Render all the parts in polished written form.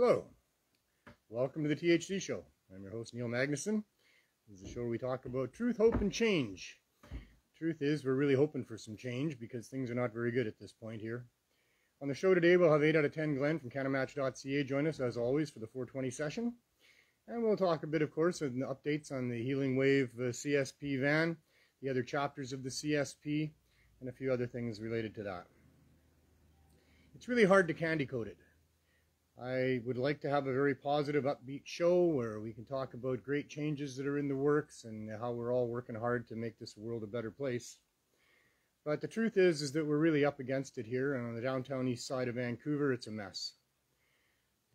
Hello, welcome to the THC Show. I'm your host, Neil Magnuson. This is a show where we talk about truth, hope, and change. Truth is, we're really hoping for some change because things are not very good at this point here. On the show today, we'll have 8 out of 10 Glenn from CannaMatch.ca join us, as always, for the 420 session. And we'll talk a bit, of course, of the updates on the Healing Wave CSP van, the other chapters of the CSP, and a few other things related to that. It's really hard to candy coat it. I would like to have a very positive, upbeat show where we can talk about great changes that are in the works and how we're all working hard to make this world a better place. But the truth is that we're really up against it here, and on the downtown east side of Vancouver, it's a mess.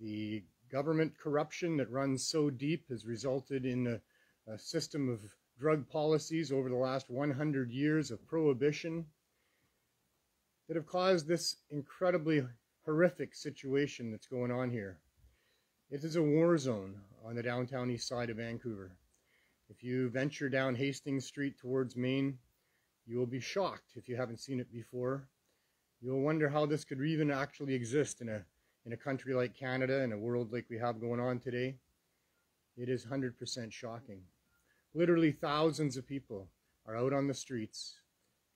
The government corruption that runs so deep has resulted in a system of drug policies over the last 100 years of prohibition that have caused this incredibly horrific situation that's going on here. It is a war zone on the downtown east side of Vancouver. If you venture down Hastings Street towards Main, you will be shocked if you haven't seen it before. You'll wonder how this could even actually exist in a country like Canada, in a world like we have going on today. It is 100% shocking. Literally thousands of people are out on the streets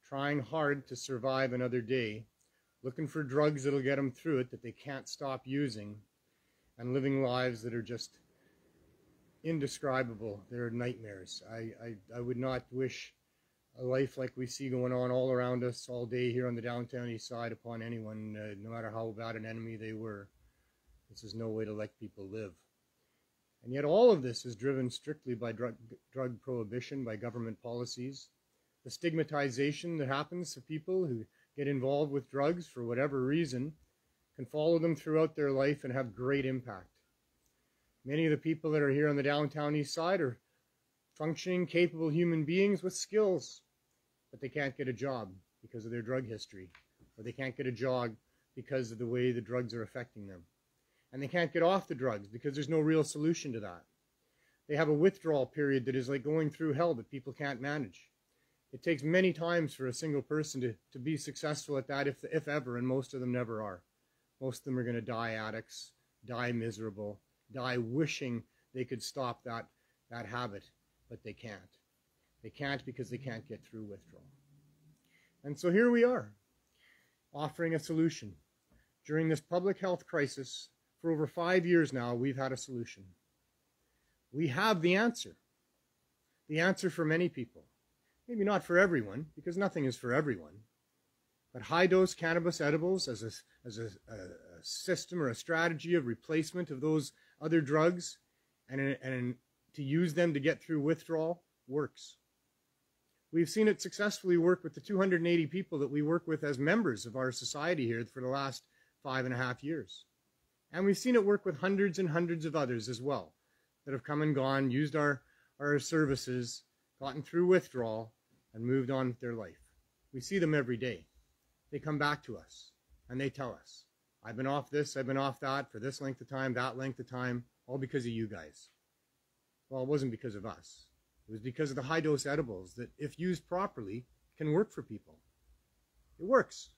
trying hard to survive another day, looking for drugs that'll get them through it, that they can't stop using, and living lives that are just indescribable. They're nightmares. I would not wish a life like we see going on all around us all day here on the downtown east side upon anyone, no matter how bad an enemy they were. This is no way to let people live. And yet all of this is driven strictly by drug prohibition, by government policies. The stigmatization that happens to people who get involved with drugs for whatever reason can follow them throughout their life and have great impact. Many of the people that are here on the downtown east side are functioning, capable human beings with skills, but they can't get a job because of their drug history, or they can't get a job because of the way the drugs are affecting them. And they can't get off the drugs because there's no real solution to that. They have a withdrawal period that is like going through hell that people can't manage. It takes many times for a single person to be successful at that, if ever, and most of them never are. Most of them are going to die addicts, die miserable, die wishing they could stop that habit, but they can't. They can't because they can't get through withdrawal. And so here we are, offering a solution. During this public health crisis, for over 5 years now, we've had a solution. We have the answer for many people. Maybe not for everyone, because nothing is for everyone. But high-dose cannabis edibles as a system or a strategy of replacement of those other drugs and to use them to get through withdrawal works. We've seen it successfully work with the 280 people that we work with as members of our society here for the last 5.5 years. And we've seen it work with hundreds and hundreds of others as well that have come and gone, used our services, gotten through withdrawal, and moved on with their life. We see them every day. They come back to us, and they tell us, I've been off this, I've been off that, for this length of time, that length of time, all because of you guys. Well, it wasn't because of us. It was because of the high-dose edibles that, if used properly, can work for people. It works.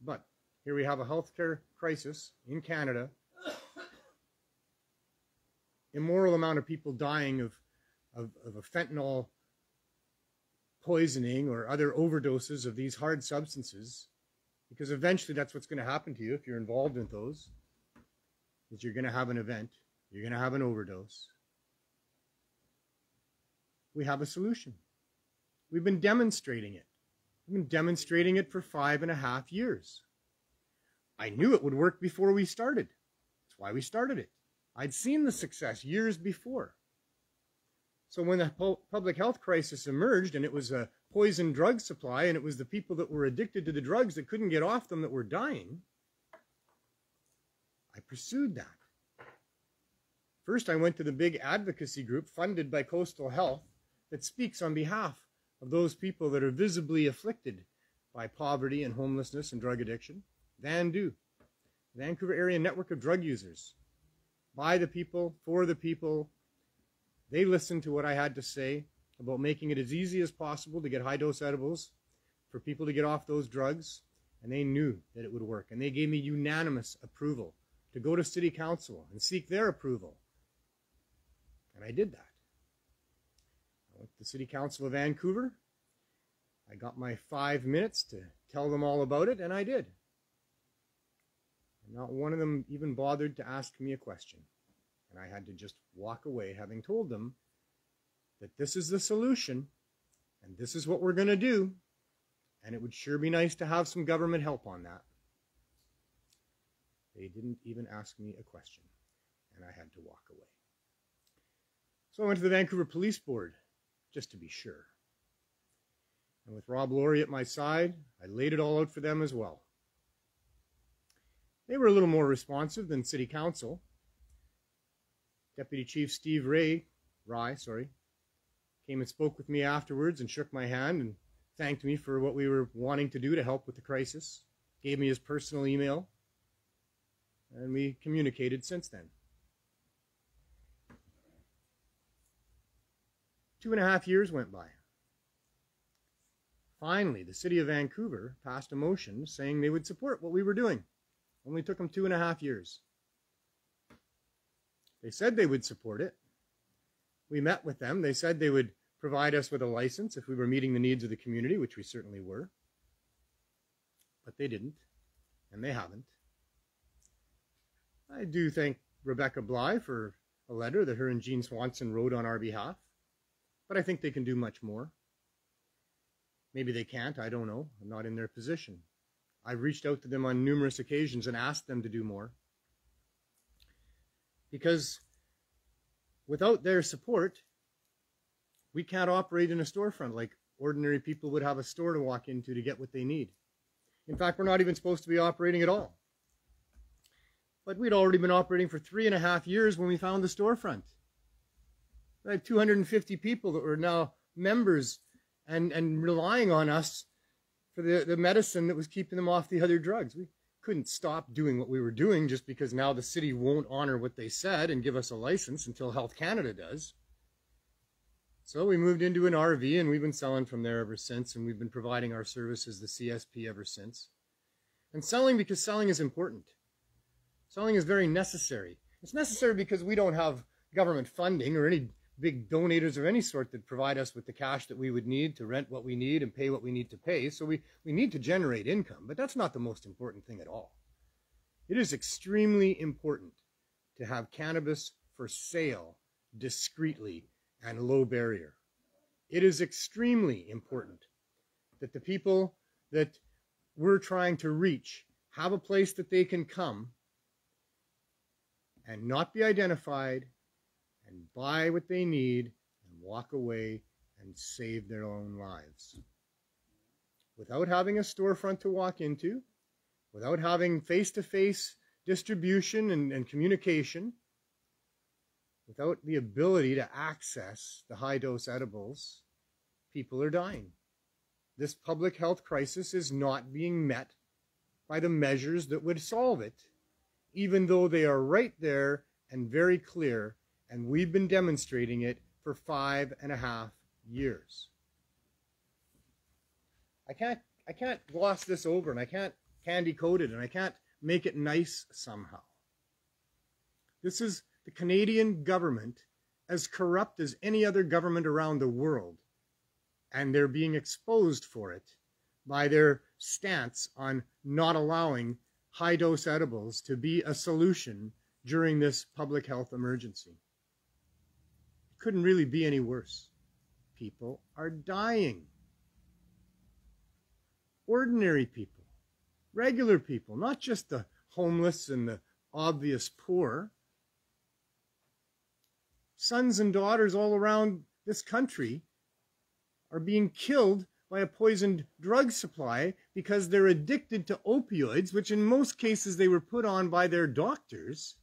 But here we have a healthcare crisis in Canada, immoral amount of people dying of a fentanyl poisoning or other overdoses of these hard substances, because eventually that's what's going to happen to you if you're involved in those, is you're going to have an event, you're going to have an overdose. We have a solution. We've been demonstrating it. We've been demonstrating it for 5.5 years. I knew it would work before we started. That's why we started it. I'd seen the success years before. So when the public health crisis emerged and it was a poison drug supply and it was the people that were addicted to the drugs that couldn't get off them that were dying, I pursued that. First, I went to the big advocacy group funded by Coastal Health that speaks on behalf of those people that are visibly afflicted by poverty and homelessness and drug addiction. VANDU, Vancouver Area Network of Drug Users. By the people, for the people. They listened to what I had to say about making it as easy as possible to get high-dose edibles for people to get off those drugs, and they knew that it would work. And they gave me unanimous approval to go to City Council and seek their approval. And I did that. I went to the City Council of Vancouver. I got my 5 minutes to tell them all about it, and I did. And not one of them even bothered to ask me a question. And I had to just walk away having told them that this is the solution, and this is what we're going to do, and it would sure be nice to have some government help on that. They didn't even ask me a question, and I had to walk away. So I went to the Vancouver Police Board, just to be sure. And with Rob Laurie at my side, I laid it all out for them as well. They were a little more responsive than City Council. Deputy Chief Steve Rye, came and spoke with me afterwards and shook my hand and thanked me for what we were wanting to do to help with the crisis. Gave me his personal email, and we communicated since then. 2.5 years went by. Finally, the City of Vancouver passed a motion saying they would support what we were doing. Only took them 2.5 years. They said they would support it. We met with them. They said they would provide us with a license if we were meeting the needs of the community, which we certainly were. But they didn't, and they haven't. I do thank Rebecca Bly for a letter that her and Jean Swanson wrote on our behalf, but I think they can do much more. Maybe they can't, I don't know. I'm not in their position. I've reached out to them on numerous occasions and asked them to do more. Because without their support, we can't operate in a storefront like ordinary people would have a store to walk into to get what they need. In fact, we're not even supposed to be operating at all. But we'd already been operating for 3.5 years when we found the storefront. I had 250 people that were now members and relying on us for the medicine that was keeping them off the other drugs. We couldn't stop doing what we were doing just because now the city won't honor what they said and give us a license until Health Canada does. So we moved into an RV, and we've been selling from there ever since, and we've been providing our services, the CSP, ever since. And selling because selling is important. Selling is very necessary. It's necessary because we don't have government funding or any big donators of any sort that provide us with the cash that we would need to rent what we need and pay what we need to pay. So we need to generate income, but that's not the most important thing at all. It is extremely important to have cannabis for sale discreetly and low barrier. It is extremely important that the people that we're trying to reach have a place that they can come and not be identified and buy what they need and walk away and save their own lives. Without having a storefront to walk into, without having face-to-face distribution and communication, without the ability to access the high-dose edibles, people are dying. This public health crisis is not being met by the measures that would solve it, even though they are right there and very clear, and we've been demonstrating it for 5.5 years. I can't gloss this over, and I can't candy coat it, and I can't make it nice somehow. This is the Canadian government, as corrupt as any other government around the world, and they're being exposed for it by their stance on not allowing high-dose edibles to be a solution during this public health emergency. It couldn't really be any worse. People are dying. Ordinary people, regular people, not just the homeless and the obvious poor. Sons and daughters all around this country are being killed by a poisoned drug supply because they're addicted to opioids, which in most cases they were put on by their doctors,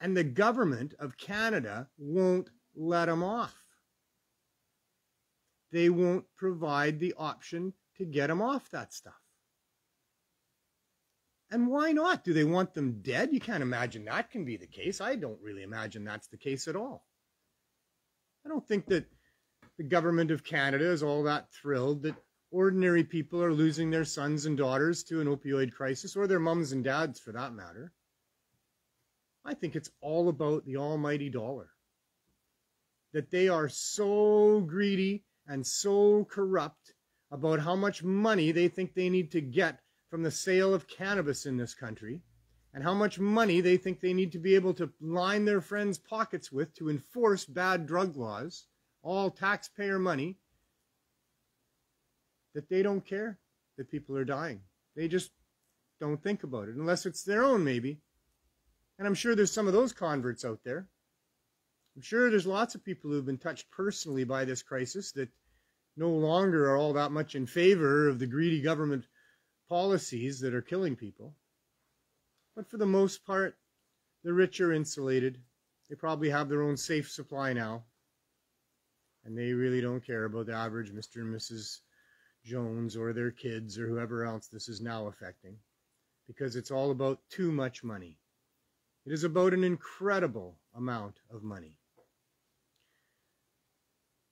and the government of Canada won't let them off. They won't provide the option to get them off that stuff. And why not? Do they want them dead? You can't imagine that can be the case. I don't really imagine that's the case at all. I don't think that the government of Canada is all that thrilled that ordinary people are losing their sons and daughters to an opioid crisis, or their mums and dads for that matter. I think it's all about the almighty dollar. That they are so greedy and so corrupt about how much money they think they need to get from the sale of cannabis in this country, and how much money they think they need to be able to line their friends' pockets with to enforce bad drug laws, all taxpayer money, that they don't care that people are dying. They just don't think about it, unless it's their own, maybe. And I'm sure there's some of those converts out there. I'm sure there's lots of people who've been touched personally by this crisis that no longer are all that much in favor of the greedy government policies that are killing people. But for the most part, the rich are insulated. They probably have their own safe supply now. And they really don't care about the average Mr. and Mrs. Jones or their kids or whoever else this is now affecting. Because it's all about too much money. It is about an incredible amount of money.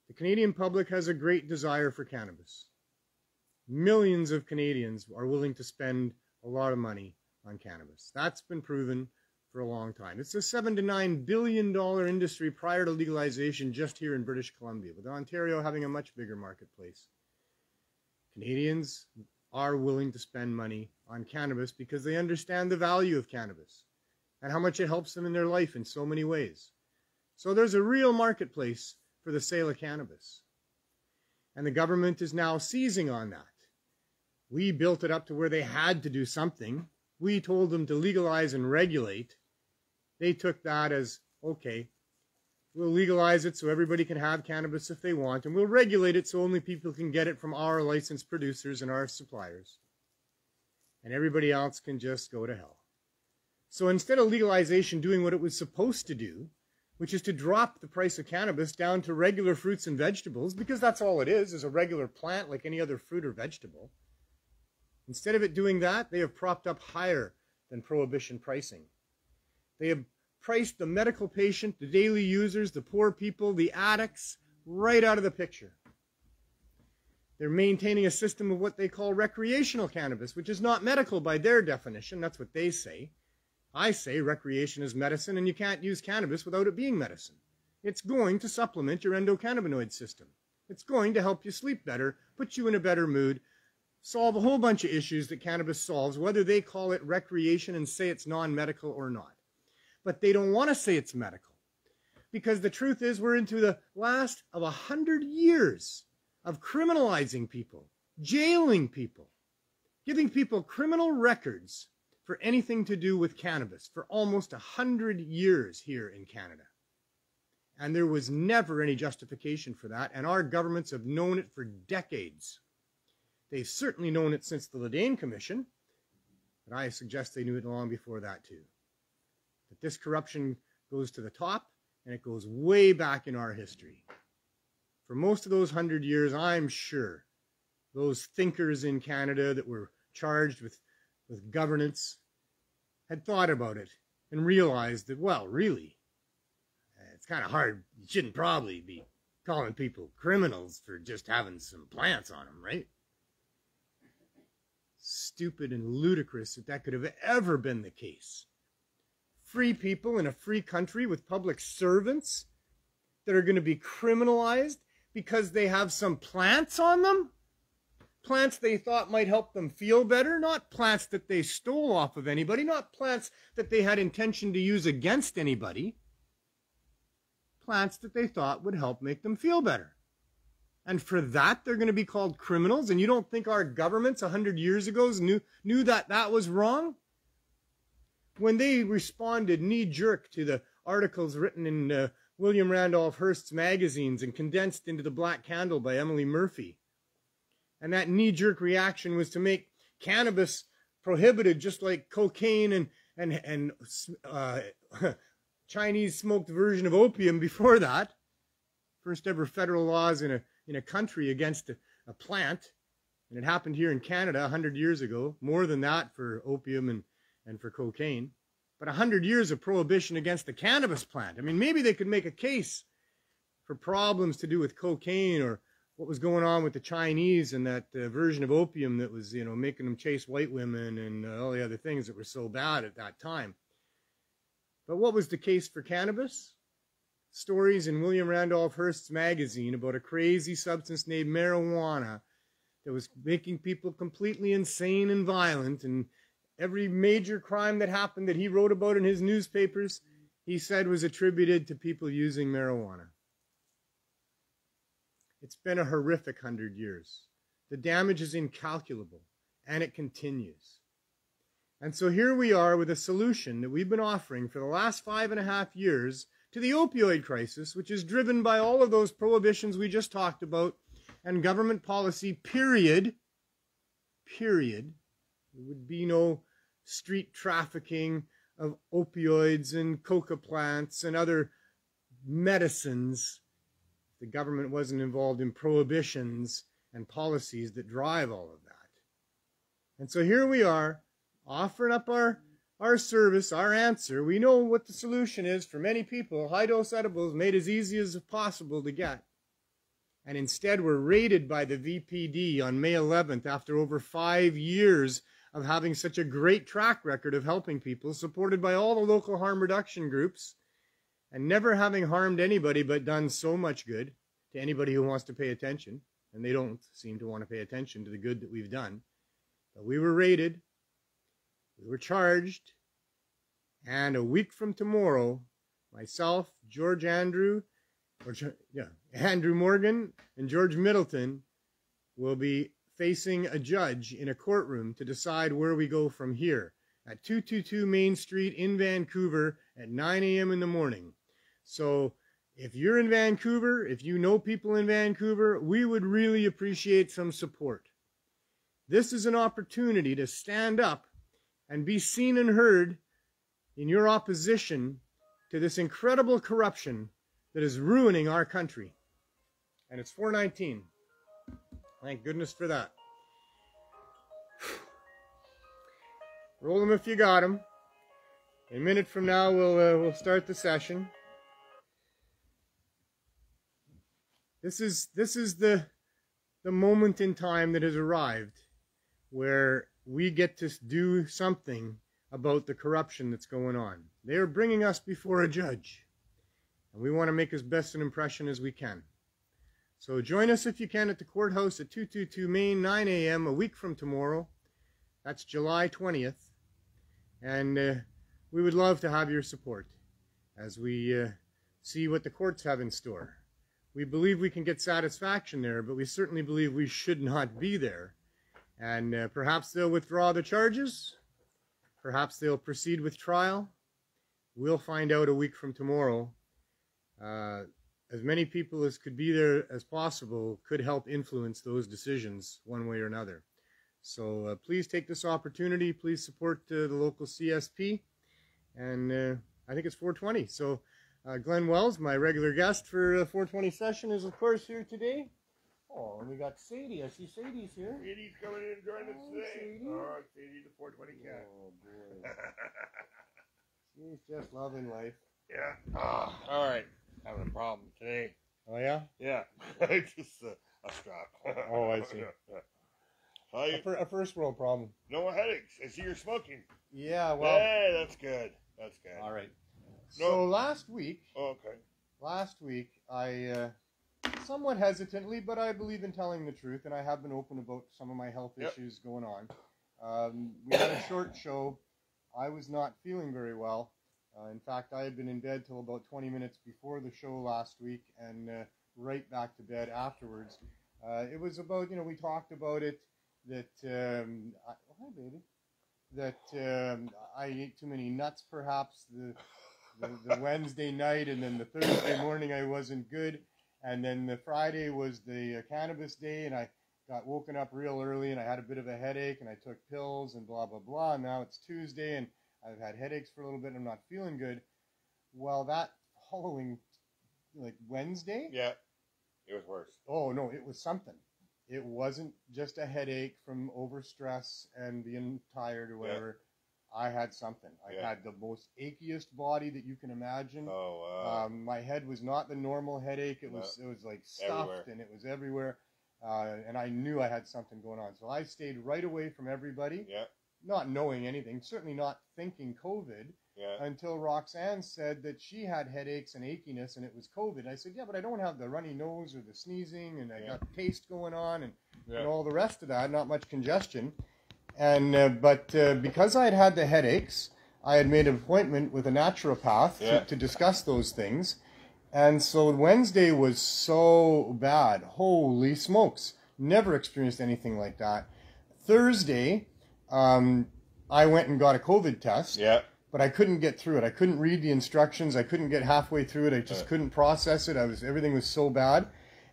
The Canadian public has a great desire for cannabis. Millions of Canadians are willing to spend a lot of money on cannabis. That's been proven for a long time. It's a $7 to $9 billion industry prior to legalization just here in British Columbia, with Ontario having a much bigger marketplace. Canadians are willing to spend money on cannabis because they understand the value of cannabis and how much it helps them in their life in so many ways. So there's a real marketplace for the sale of cannabis. And the government is now seizing on that. We built it up to where they had to do something. We told them to legalize and regulate. They took that as, okay, we'll legalize it so everybody can have cannabis if they want, and we'll regulate it so only people can get it from our licensed producers and our suppliers. And everybody else can just go to hell. So instead of legalization doing what it was supposed to do, which is to drop the price of cannabis down to regular fruits and vegetables, because that's all it is a regular plant like any other fruit or vegetable. Instead of it doing that, they have propped up higher than prohibition pricing. They have priced the medical patient, the daily users, the poor people, the addicts, right out of the picture. They're maintaining a system of what they call recreational cannabis, which is not medical by their definition. That's what they say. I say recreation is medicine, and you can't use cannabis without it being medicine. It's going to supplement your endocannabinoid system. It's going to help you sleep better, put you in a better mood, solve a whole bunch of issues that cannabis solves, whether they call it recreation and say it's non-medical or not. But they don't want to say it's medical. Because the truth is we're into the last of 100 years of criminalizing people, jailing people, giving people criminal records for anything to do with cannabis for almost 100 years here in Canada. And there was never any justification for that, and our governments have known it for decades. They've certainly known it since the Ledane Commission, but I suggest they knew it long before that too. That this corruption goes to the top, and it goes way back in our history. For most of those 100 years, I'm sure those thinkers in Canada that were charged with governance had thought about it and realized that, well, really, it's kind of hard. You shouldn't probably be calling people criminals for just having some plants on them, right? Stupid and ludicrous that that could have ever been the case. Free people in a free country with public servants that are going to be criminalized because they have some plants on them? Plants they thought might help them feel better, not plants that they stole off of anybody, not plants that they had intention to use against anybody. Plants that they thought would help make them feel better. And for that, they're going to be called criminals? And you don't think our governments 100 years ago knew that that was wrong? When they responded knee-jerk to the articles written in William Randolph Hearst's magazines and condensed into The Black Candle by Emily Murphy, and that knee-jerk reaction was to make cannabis prohibited just like cocaine and Chinese smoked version of opium before that. First ever federal laws in a country against a plant. And it happened here in Canada 100 years ago. More than that for opium and for cocaine. But 100 years of prohibition against the cannabis plant. I mean, maybe they could make a case for problems to do with cocaine or what was going on with the Chinese and that version of opium that was, making them chase white women and all the other things that were so bad at that time. But what was the case for cannabis? Stories in William Randolph Hearst's magazine about a crazy substance named marijuana that was making people completely insane and violent, and every major crime that happened that he wrote about in his newspapers, he said was attributed to people using marijuana. It's been a horrific 100 years. The damage is incalculable, and it continues. And so here we are with a solution that we've been offering for the last 5.5 years to the opioid crisis, which is driven by all of those prohibitions we just talked about, and government policy, period. Period. There would be no street trafficking of opioids and coca plants and other medicines if the government wasn't involved in prohibitions and policies that drive all of that. And so here we are, offering up our service, our answer. We know what the solution is for many people. High-dose edibles made as easy as possible to get. And instead we're raided by the VPD on May 11th after over 5 years of having such a great track record of helping people, supported by all the local harm reduction groups, and never having harmed anybody but done so much good to anybody who wants to pay attention. And they don't seem to want to pay attention to the good that we've done. But we were raided. We were charged, and a week from tomorrow, myself, Andrew Morgan, and George Middleton will be facing a judge in a courtroom to decide where we go from here at 222 Main Street in Vancouver at 9 a.m. in the morning. So if you're in Vancouver, if you know people in Vancouver, we would really appreciate some support. This is an opportunity to stand up and be seen and heard in your opposition to this incredible corruption that is ruining our country. And it's 419. Thank goodness for that. Roll them if you got them. A minute from now, we'll start the session. This is the moment in time that has arrived where we get to do something about the corruption that's going on. They are bringing us before a judge, and we want to make as best an impression as we can. So join us if you can at the courthouse at 222 Main, 9 a.m. a week from tomorrow. That's July 20th. And we would love to have your support as we see what the courts have in store. We believe we can get satisfaction there, but we certainly believe we should not be there. And perhaps they'll withdraw the charges. Perhaps they'll proceed with trial. We'll find out a week from tomorrow. As many people as could be there as possible could help influence those decisions one way or another. So please take this opportunity. Please support the local CSP. And I think it's 420. So Glenn Wells, my regular guest for the 420 session, is of course here today. Oh, and we got Sadie. I see Sadie's here. Sadie's coming in and joining us today. Sadie. Oh, Sadie, the 420 cat. Oh, boy. She's just loving life. Yeah. Oh, all right. Having a problem today. Oh, yeah? Yeah. Just a strap. Oh, I see. A first world problem. No more headaches. I see you're smoking. Yeah, well. Hey, that's good. That's good. All right. No. So last week, I somewhat hesitantly, but I believe in telling the truth, and I have been open about some of my health issues going on. We had a short show. I was not feeling very well. In fact, I had been in bed till about 20 minutes before the show last week, and right back to bed afterwards. It was about, we talked about it, that, hi baby, that I ate too many nuts perhaps the Wednesday night, and then the Thursday morning I wasn't good. And then the Friday was the cannabis day, and I got woken up real early, and I had a bit of a headache, and I took pills, and blah, blah, blah. And now it's Tuesday, and I've had headaches for a little bit, and I'm not feeling good. Well, that following, Wednesday? Yeah, it was worse. Oh, no, it was something. It wasn't just a headache from overstress and being tired or whatever. Yeah. I had something. I had the most achiest body that you can imagine. Oh, wow. My head was not the normal headache. It was like stuffed everywhere. And it was everywhere. And I knew I had something going on. So I stayed right away from everybody. Yeah. not knowing anything, certainly not thinking COVID, until Roxanne said that she had headaches and achiness and it was COVID. I said, yeah, but I don't have the runny nose or the sneezing, and I got taste going on and all the rest of that, not much congestion. And but because I had had the headaches, I had made an appointment with a naturopath to discuss those things. And so Wednesday was so bad. Holy smokes. Never experienced anything like that. Thursday, I went and got a COVID test. But I couldn't get through it. I couldn't read the instructions. I couldn't get halfway through it. I just couldn't process it. Everything was so bad.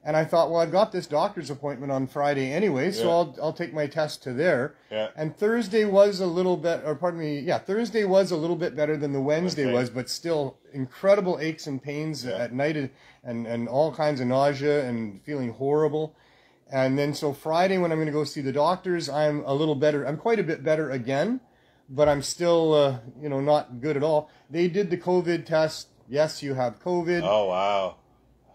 And I thought, well, I've got this doctor's appointment on Friday anyway, so I'll take my test to there. And Thursday was a little bit, Thursday was a little bit better than the Wednesday was, but still incredible aches and pains at night and all kinds of nausea and feeling horrible. And then so Friday when I'm going to go see the doctors, I'm a little better. I'm quite a bit better again, but I'm still, not good at all. They did the COVID test. Yes, you have COVID. Oh, wow.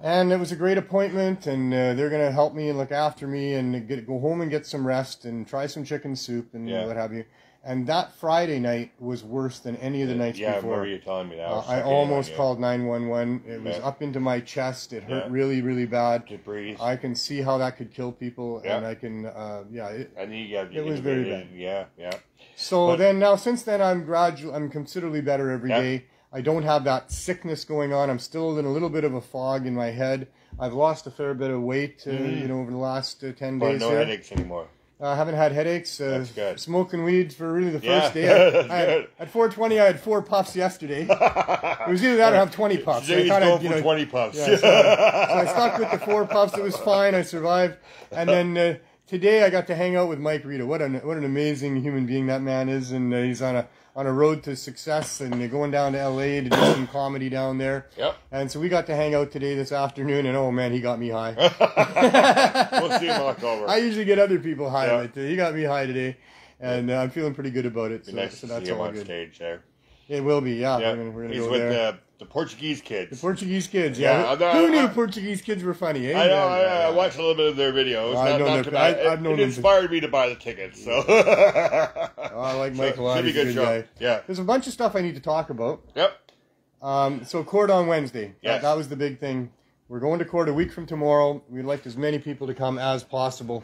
And it was a great appointment, and they're going to help me and look after me and go home and get some rest and try some chicken soup and what have you. And that Friday night was worse than any of the nights before. Yeah, I remember you telling me that. I almost called 911. It was up into my chest. It hurt really, really bad. To breathe. I can see how that could kill people, and I can, it was very bad. Yeah. So now, since then, I'm considerably better every day. I don't have that sickness going on. I'm still in a little bit of a fog in my head. I've lost a fair bit of weight, over the last 10 days. But no headaches anymore. I haven't had headaches. That's good. Smoking weed for really the first day. At 4:20, I had 4 puffs yesterday. It was either that or have 20 puffs. So he's going for 20 puffs. Yeah, so I stuck with the 4 puffs. It was fine. I survived. And then today I got to hang out with Mike Rita. What an amazing human being that man is. And he's on a road to success, and going down to LA to do some comedy down there. And so we got to hang out today this afternoon, and oh man, he got me high. We'll see him October. I usually get other people high, but he got me high today, and I'm feeling pretty good about it. So that's all on good. Stage there. It will be, We're gonna He's go with there. The Portuguese kids. The Portuguese kids, Who knew Portuguese kids were funny, eh? I know, I watched a little bit of their videos. I've known it inspired me to buy the tickets, so. I like Michael. So, He's a good guy. Yeah. There's a bunch of stuff I need to talk about. So court on Wednesday. Yes. That was the big thing. We're going to court a week from tomorrow. We'd like as many people to come as possible.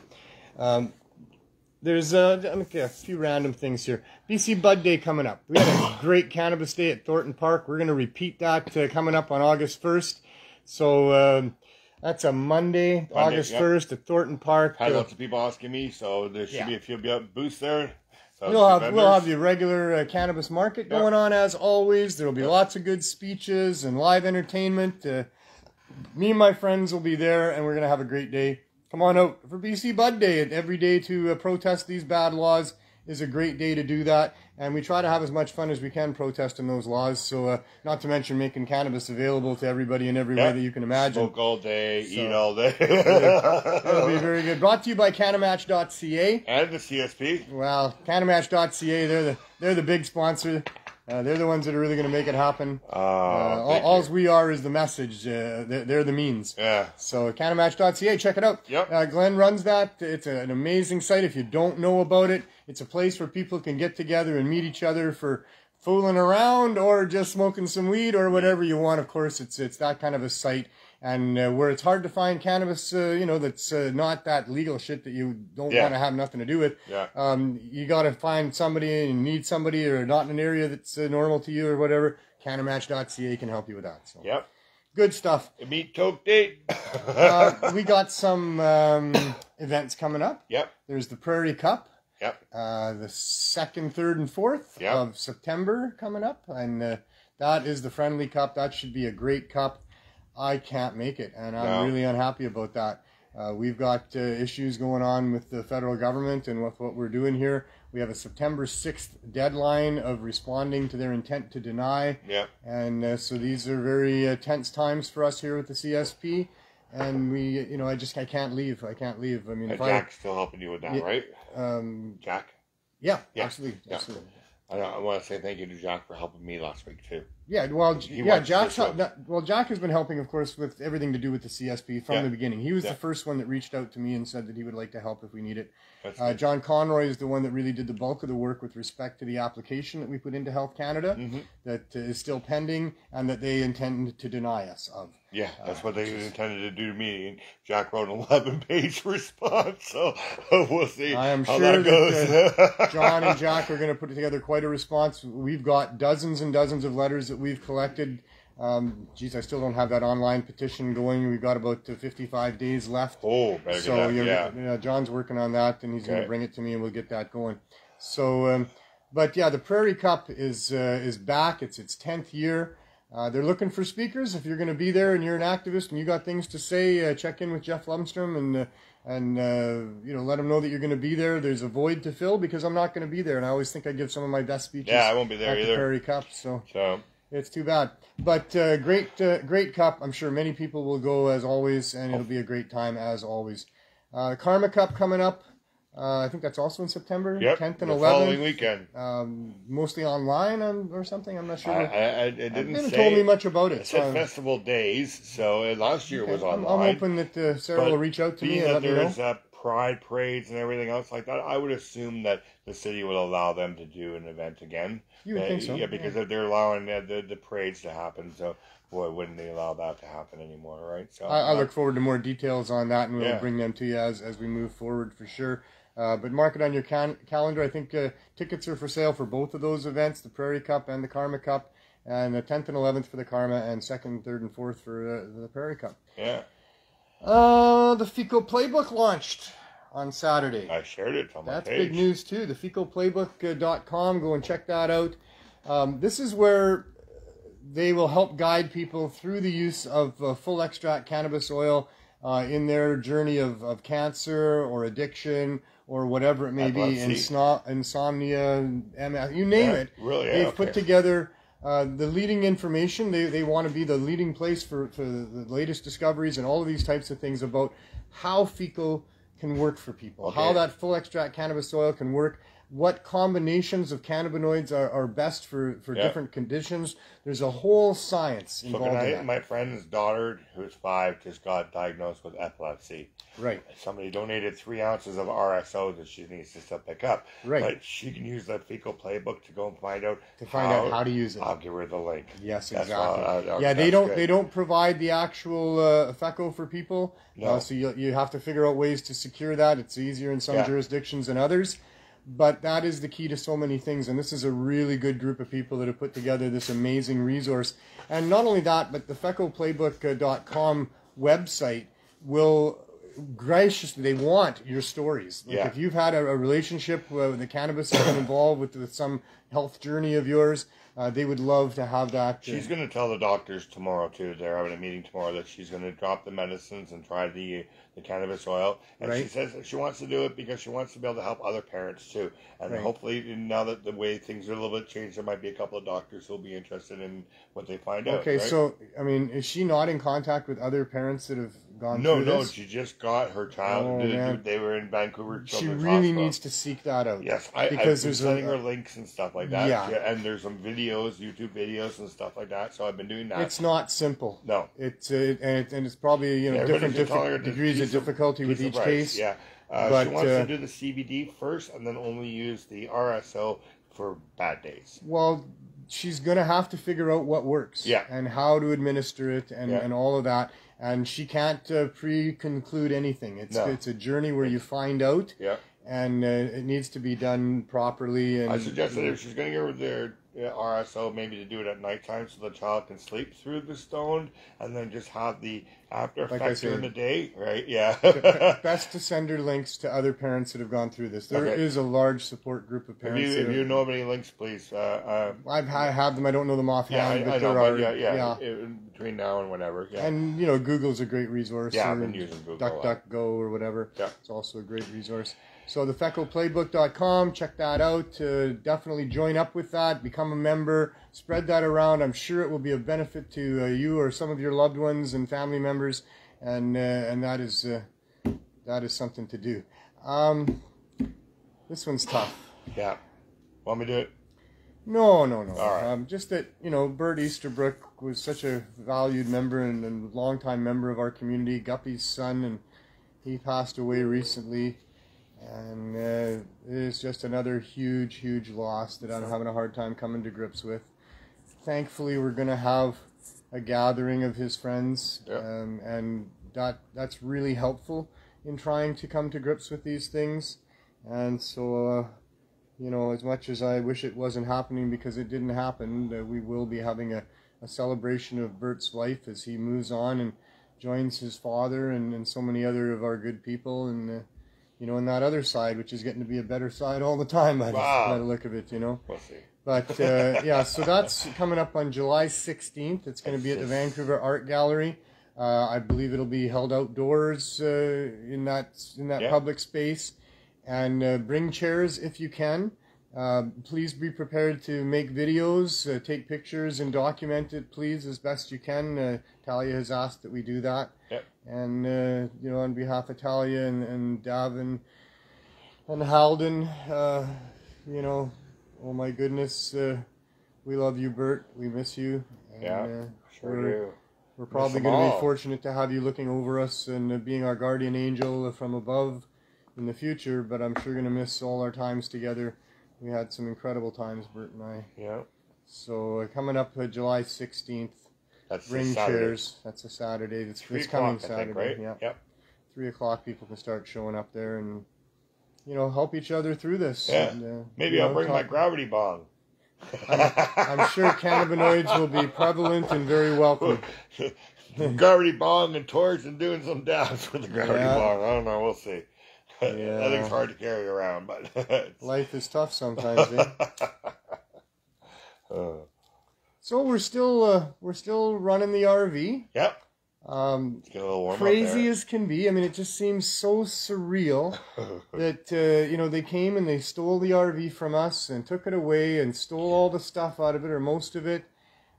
There's a few random things here. BC Bud Day coming up. We had a great cannabis day at Thornton Park. We're going to repeat that coming up on August 1st. So that's a Monday August 1st at Thornton Park. Had lots of people asking me, so there should be a few booths there. So we'll have the regular cannabis market going on as always. There will be lots of good speeches and live entertainment. Me and my friends will be there, and we're going to have a great day. Come on out for BC Bud Day. Every day to protest these bad laws is a great day to do that. And we try to have as much fun as we can protesting those laws. So not to mention making cannabis available to everybody in every way that you can imagine. Smoke all day, eat all day. It'll be very good. Brought to you by CannaMatch.ca. And the CSP. Well, CannaMatch.ca, they're the big sponsor. They're the ones that are really going to make it happen. All we are is the message. They're the means. So CannaMatch.ca, check it out. Glenn runs that. It's an amazing site. If you don't know about it, it's a place where people can get together and meet each other for fooling around or just smoking some weed or whatever you want. Of course, it's that kind of a site. And where it's hard to find cannabis, that's not that legal shit that you don't want to have nothing to do with. You got to find somebody and need somebody or not in an area that's normal to you or whatever. CannaMatch.ca can help you with that. So. Good stuff. A meat coke date. We got some events coming up. There's the Prairie Cup. The 2nd, 3rd, and 4th of September coming up. And that is the Friendly Cup. That should be a great cup. I can't make it, and I'm really unhappy about that. We've got issues going on with the federal government and with what we're doing here. We have a September 6th deadline of responding to their intent to deny. And so these are very tense times for us here with the CSP. And I can't leave. I mean, Jack's still helping you with that, right? Jack? Yeah, absolutely. I want to say thank you to Jack for helping me last week too. Yeah, well, Jack has been helping, of course, with everything to do with the CSP from the beginning. He was the first one that reached out to me and said that he would like to help if we need it. John Conroy is the one that really did the bulk of the work with respect to the application that we put into Health Canada that is still pending and that they intend to deny us of. Yeah, that's what they intended to do to me. And Jack wrote an 11-page response, so we'll see I am how sure that goes. that John and Jack are going to put together quite a response. We've got dozens and dozens of letters that we've collected. I still don't have that online petition going. We've got about 55 days left. Oh, better get that, yeah. John's working on that, and he's going to bring it to me, and we'll get that going. So, but yeah, the Prairie Cup is back. It's its 10th year. They're looking for speakers. If you're going to be there and you're an activist and you got things to say, check in with Jeff Lumstrom and let him know that you're going to be there. There's a void to fill because I'm not going to be there, and I always think I give some of my best speeches. Yeah, I won't be there at either. The Prairie Cup, so. It's too bad. But great cup. I'm sure many people will go as always, and it'll be a great time as always. Karma Cup coming up. I think that's also in September. Yep, 10th and 11th. Following weekend. Mostly online or something. I'm not sure. It didn't told me much about it. It said festival days, so last year was online. I'm hoping that Sarah will reach out to me and let me know. There's pride parades and everything else like that, I would assume that the city will allow them to do an event again. You would think so. Yeah, because if they're allowing the parades to happen, so boy, wouldn't they allow that to happen anymore, right? So I look forward to more details on that, and we'll bring them to you as we move forward for sure. But mark it on your calendar. I think tickets are for sale for both of those events, the Prairie Cup and the Karma Cup, and the 10th and 11th for the Karma, and 2nd, 3rd, and 4th for the Prairie Cup. Yeah. The FECO Playbook launched on Saturday. I shared it on my page. That's big news too. The FECOPlaybook.com. Go and check that out. This is where they will help guide people through the use of full extract cannabis oil in their journey of cancer or addiction or whatever it may be, insomnia, MS, you name it. Really, They've put together the leading information. They want to be the leading place for the latest discoveries and all of these types of things about how FECO can work for people, how that full extract cannabis oil can work, what combinations of cannabinoids are best for different conditions. There's a whole science involved in that. My friend's daughter, who's 5, just got diagnosed with epilepsy. Right. Somebody donated 3 ounces of RSO that she needs to still pick up. Right. But she can use that FECO Playbook to go and find out how to use it. I'll give her the link. Yes, exactly. They don't provide the actual FECO for people. No. So you have to figure out ways to secure that. It's easier in some jurisdictions than others. But that is the key to so many things, and this is a really good group of people that have put together this amazing resource. And not only that, but the FECOPlaybook.com website will graciously, they want your stories. Like if you've had a relationship with the cannabis has been involved with some health journey of yours, they would love to have that. She's going to tell the doctors tomorrow, too. They're having a meeting tomorrow that she's going to drop the medicines and try the cannabis oil. And she says that she wants to do it because she wants to be able to help other parents, too. And hopefully, now that the way things are a little bit changed, there might be a couple of doctors who will be interested in what they find out. Okay, so, I mean, is she not in contact with other parents that have gone through this? No, she just got her child. They were in Vancouver Children's She really needs to seek that out. Yes, because I've been sending her links and stuff like that. Yeah. And there's some videos, YouTube videos and stuff like that. So I've been doing that. It's not simple. No. It's and it's probably different degrees of difficulty with each case. Yeah. But she wants to do the CBD first and then only use the RSO for bad days. Well, she's going to have to figure out what works. Yeah. And how to administer it and all of that. And she can't pre-conclude anything. It's a journey where you find out. Yeah. And it needs to be done properly. And I suggested if she's going to give her their RSO, maybe to do it at nighttime so the child can sleep through the stone and then just have the after effects during the day, right? Yeah. Best to send her links to other parents that have gone through this. There is a large support group of parents. If you know of any links, please. I have them. I don't know them offhand. Yeah, I know. Between now and whenever. Yeah. And, Google's a great resource. Yeah, I've been using Google. DuckDuckGo or whatever. Yeah. It's also a great resource. So the FECOPlaybook.com, check that out. Definitely join up with that. Become a member. Spread that around. I'm sure it will be of benefit to you or some of your loved ones and family members. And that is something to do. This one's tough. Yeah. Want me to do it? No. All right. Just that, you know, Bert Easterbrook was such a valued member and longtime member of our community, Guppy's son, and he passed away recently. And it is just another huge loss that I'm having a hard time coming to grips with. Thankfully, we're going to have a gathering of his friends, and that's really helpful in trying to come to grips with these things. And so, you know, as much as I wish it wasn't happening because it didn't happen, we will be having a celebration of Bert's life as he moves on and joins his father and so many other of our good people, and you know, on that other side, which is getting to be a better side all the time by the look of it, you know. We'll see. But yeah, so that's coming up on July 16th. It's going to be at the Vancouver Art Gallery. I believe it'll be held outdoors in that public space. And bring chairs if you can. Please be prepared to make videos, take pictures, and document it, please, as best you can. Talia has asked that we do that. Yep. And, you know, on behalf of Talia and Davin and Halden, you know, oh my goodness, we love you, Bert. We miss you. And, sure do. We're probably going to be fortunate to have you looking over us and being our guardian angel from above in the future, but I'm sure going to miss all our times together. We had some incredible times, Bert and I. Yeah. So coming up July 16th, that's bring chairs. That's a Saturday. It's coming Saturday. Think, right? Yeah. Yep. 3 o'clock, people can start showing up there and, you know, help each other through this. Yeah. And, maybe I'll bring my gravity bong. I'm sure cannabinoids will be prevalent and very welcome. Gravity bong and torch and doing some dabs with the gravity bong. I don't know. We'll see. I think it's hard to carry around, but life is tough sometimes. So we're still running the RV. Yep. It's getting a little warm crazy out there. As can be. I mean, it just seems so surreal that you know, they came and they stole the RV from us and took it away and stole all the stuff out of it, or most of it,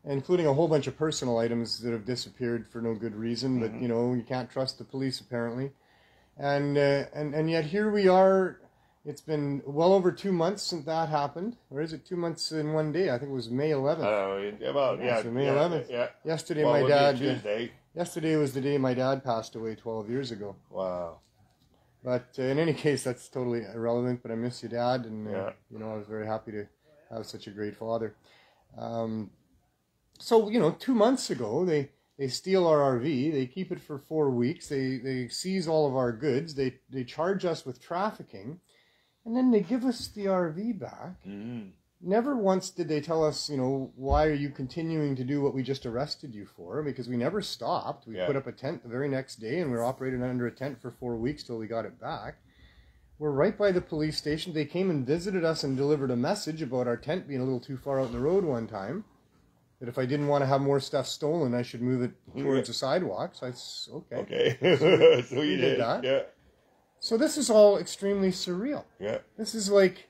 including a whole bunch of personal items that have disappeared for no good reason. But you know, you can't trust the police apparently, and yet here we are. It's been well over 2 months since that happened. Or is it 2 months in one day? I think it was May 11th. So May 11th. Yeah. Yesterday, my dad. Tuesday. Yesterday was the day my dad passed away 12 years ago. Wow. But in any case, that's totally irrelevant. But I miss your dad, and you know, I was very happy to have such a great father. So you know, 2 months ago, they steal our RV. They keep it for 4 weeks. They seize all of our goods. They charge us with trafficking. And then they give us the RV back. Mm-hmm. Never once did they tell us, you know, why are you continuing to do what we just arrested you for? Because we never stopped. We put up a tent the very next day, and we were operating under a tent for 4 weeks till we got it back. We're right by the police station. They came and visited us and delivered a message about our tent being a little too far out in the road one time. That if I didn't want to have more stuff stolen, I should move it towards the sidewalk. So I said, okay. So you did that. Yeah. So this is all extremely surreal. Yeah. This is like,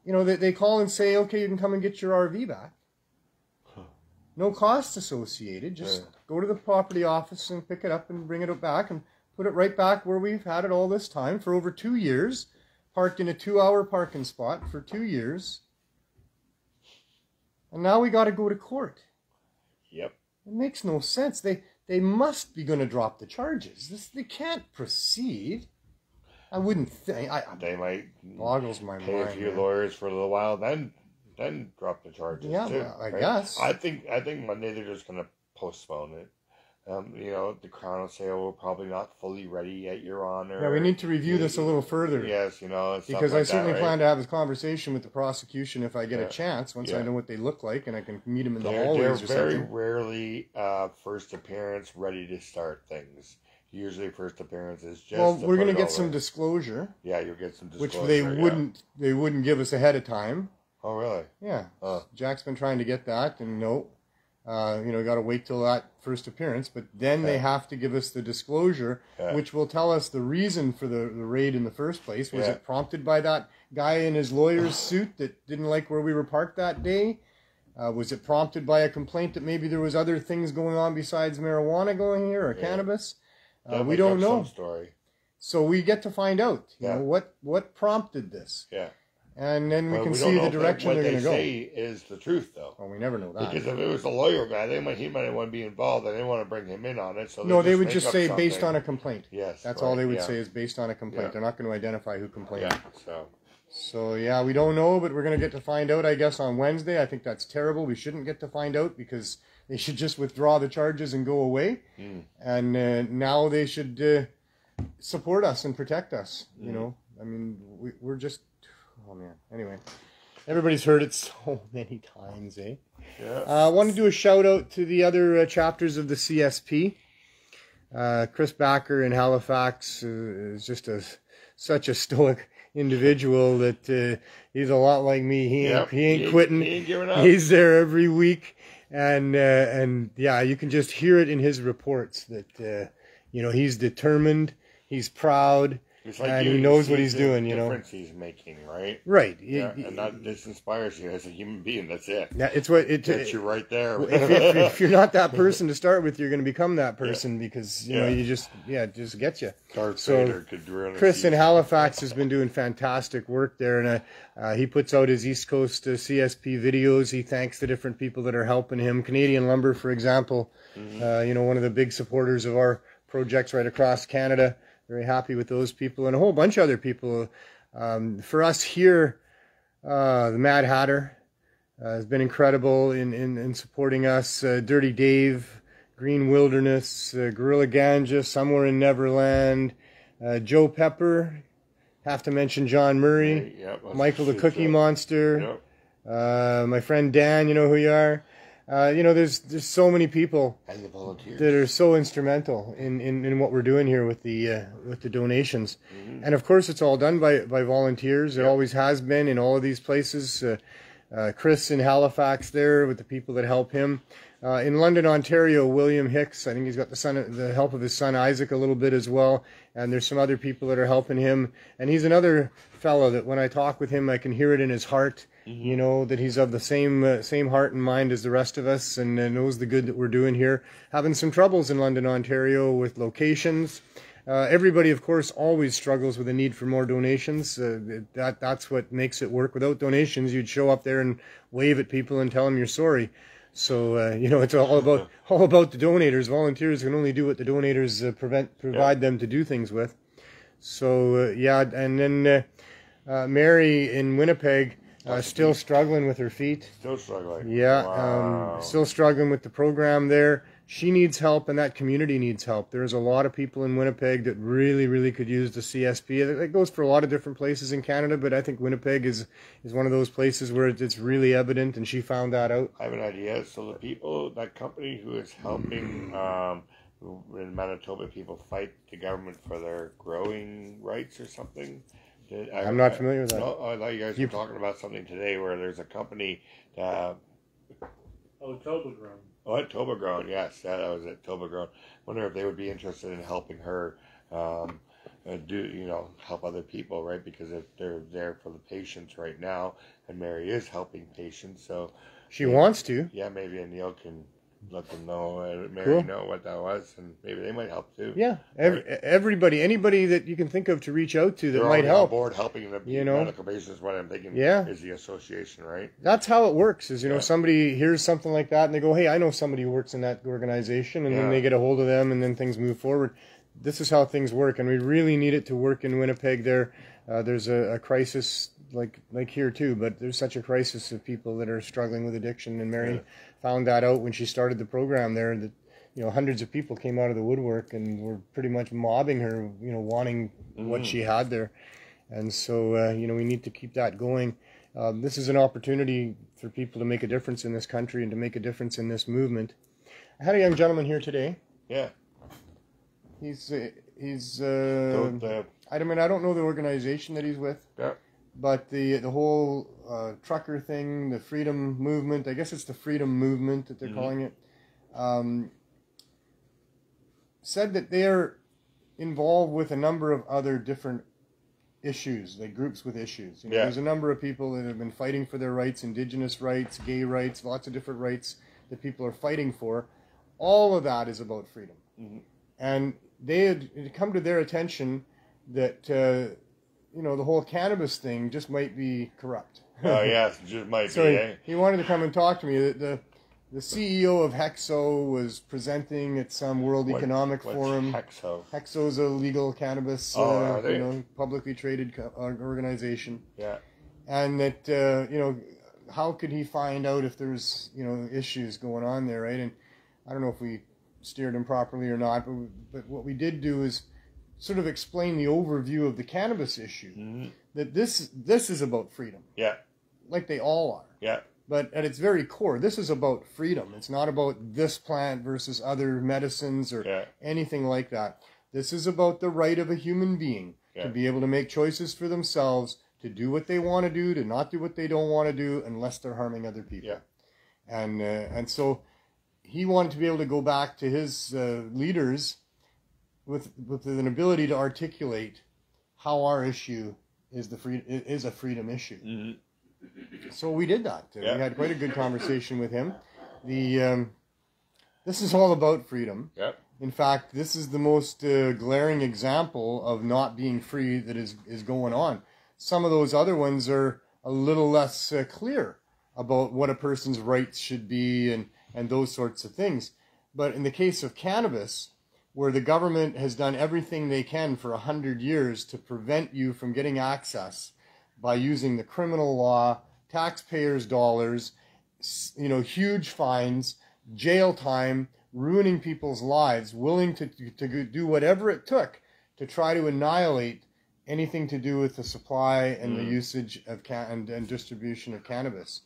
you know, they call and say, okay, you can come and get your RV back. No costs associated. Just go to the property office and pick it up and bring it back and put it right back where we've had it all this time for over 2 years. Parked in a 2-hour parking spot for 2 years. And now we got to go to court. Yep. It makes no sense. They must be going to drop the charges. They can't proceed. I wouldn't think. They might boggles my pay mind. A few lawyers for a little while, then drop the charges. Yeah, too, well, I guess. I think Monday they're just going to postpone it. You know, the Crown will say, "Oh, we're probably not fully ready yet, Your Honor." Yeah, we need to review this a little further. Yes, you know, because I certainly that, plan to have this conversation with the prosecution if I get a chance. Once I know what they look like and I can meet them in the hallways or something. They're very rarely first appearance ready to start things. Usually, first appearance is just. Well, we're going to get some disclosure. Yeah, you'll get some disclosure. Which they wouldn't give us ahead of time. Oh, really? Yeah. Jack's been trying to get that, and no. You know, got to wait till that first appearance, but then they have to give us the disclosure, which will tell us the reason for the raid in the first place. Was it prompted by that guy in his lawyer's suit that didn't like where we were parked that day? Was it prompted by a complaint that maybe there was other things going on besides marijuana going here or cannabis? We don't know. Story. So we get to find out. You know, what prompted this? Yeah. And then we can we see don't know the if direction they're going to go. What they say is the truth, though. Well, we never know that. Because if it was a lawyer guy, he might want to be involved. They didn't want to bring him in on it. So no, they would just say based on a complaint. Yes, that's all they would say is based on a complaint. Yeah. They're not going to identify who complained. Yeah. So yeah, we don't know, but we're going to get to find out, I guess, on Wednesday. I think that's terrible. We shouldn't get to find out because they should just withdraw the charges and go away. And now they should support us and protect us. You know, I mean, we're just, oh man. Anyway, everybody's heard it so many times, eh? Yeah. I want to do a shout out to the other chapters of the CSP. Chris Backer in Halifax is just such a stoic individual that he's a lot like me. He ain't quitting. He ain't giving up. He's there every week, and yeah, you can just hear it in his reports that you know, he's determined, he's proud, and he knows what he's doing. You know, difference he's making, right? Right. Yeah, and that this inspires you as a human being. That's it. Yeah, it's what it gets you right there. if you're not that person to start with, you're going to become that person because you know you just it just gets you. Chris in Halifax has been doing fantastic work there, and he puts out his East Coast CSP videos. He thanks the different people that are helping him. Canadian Lumber, for example, you know, one of the big supporters of our projects right across Canada. Very happy with those people and a whole bunch of other people. For us here, the Mad Hatter has been incredible in supporting us. Dirty Dave, Green Wilderness, Gorilla Ganja, Somewhere in Neverland, Joe Pepper, have to mention John Murray, Michael the Cookie Monster, my friend Dan, you know who you are. You know, there's so many people and the volunteers that are so instrumental in what we're doing here with the donations. And of course, it's all done by volunteers. It always has been in all of these places. Chris in Halifax there with the people that help him. In London, Ontario, William Hicks, I think he's got the help of his son Isaac a little bit as well. And there's some other people that are helping him. And he's another fellow that when I talk with him, I can hear it in his heart. You know, that he's of the same heart and mind as the rest of us and knows the good that we're doing here. Having some troubles in London, Ontario with locations. Everybody, of course, always struggles with the need for more donations. That's what makes it work. Without donations, you'd show up there and wave at people and tell them you're sorry. So, you know, it's all about the donators. Volunteers can only do what the donators provide them to do things with. So, yeah, and then Mary in Winnipeg, still struggling with her feet. Still struggling. Yeah, wow. Still struggling with the program there. She needs help, and that community needs help. There's a lot of people in Winnipeg that really, really could use the CSP. It goes for a lot of different places in Canada, but I think Winnipeg is one of those places where it's really evident, and she found that out. I have an idea. So the people, that company who is helping in Manitoba, people fight the government for their growing rights or something. I'm not familiar with that. No, I thought you guys were talking about something today where there's a company. Tobagrown. Oh, at Tobagrown, yes, that was it, Tobagrown. Wonder if they would be interested in helping her help other people, right? Because if they're there for the patients right now, and Mary is helping patients, so she wants to. Yeah, maybe Neil can let them know, Mary know what that was, and maybe they might help too. Yeah, everybody, anybody that you can think of to reach out to that They're might help. On board helping the medical patients. What I'm thinking is the association, right? That's how it works. Is somebody hears something like that and they go, "Hey, I know somebody who works in that organization," and then they get a hold of them, and then things move forward. This is how things work, and we really need it to work in Winnipeg. There's a crisis like here too, but there's such a crisis of people that are struggling with addiction, and Mary found that out when she started the program there, that hundreds of people came out of the woodwork and were pretty much mobbing her, wanting what she had there. And so we need to keep that going. This is an opportunity for people to make a difference in this country and to make a difference in this movement. I had a young gentleman here today. Yeah. He's I don't know the organization that he's with. Yeah. But the whole trucker thing, the freedom movement, I guess it's the freedom movement that they're calling it, said that they're involved with a number of other different issues, like groups with issues. There's a number of people that have been fighting for their rights, indigenous rights, gay rights, lots of different rights that people are fighting for. All of that is about freedom. And they had come to their attention that the whole cannabis thing just might be corrupt. Oh, yes, it just might So be, eh? he wanted to come and talk to me. The CEO of Hexo was presenting at some World Economic Forum. Hexo? Hexo is a legal cannabis, publicly traded organization. Yeah. And that, how could he find out if there's, issues going on there, right? And I don't know if we steered him properly or not, but what we did do is sort of explain the overview of the cannabis issue. Mm-hmm. That this is about freedom. Yeah. Like they all are. Yeah. But at its very core, this is about freedom. It's not about this plant versus other medicines or anything like that. This is about the right of a human being to be able to make choices for themselves, to do what they want to do, to not do what they don't want to do, unless they're harming other people. Yeah. And so he wanted to be able to go back to his leaders with an ability to articulate how our issue is a freedom issue. Mm-hmm. So we did that. We had quite a good conversation with him. This is all about freedom. Yep. In fact, this is the most glaring example of not being free that is going on. Some of those other ones are a little less clear about what a person's rights should be and those sorts of things. But in the case of cannabis, where the government has done everything they can for 100 years to prevent you from getting access by using the criminal law, taxpayers' dollars, huge fines, jail time, ruining people's lives, willing to do whatever it took to try to annihilate anything to do with the supply and the usage of and distribution of cannabis.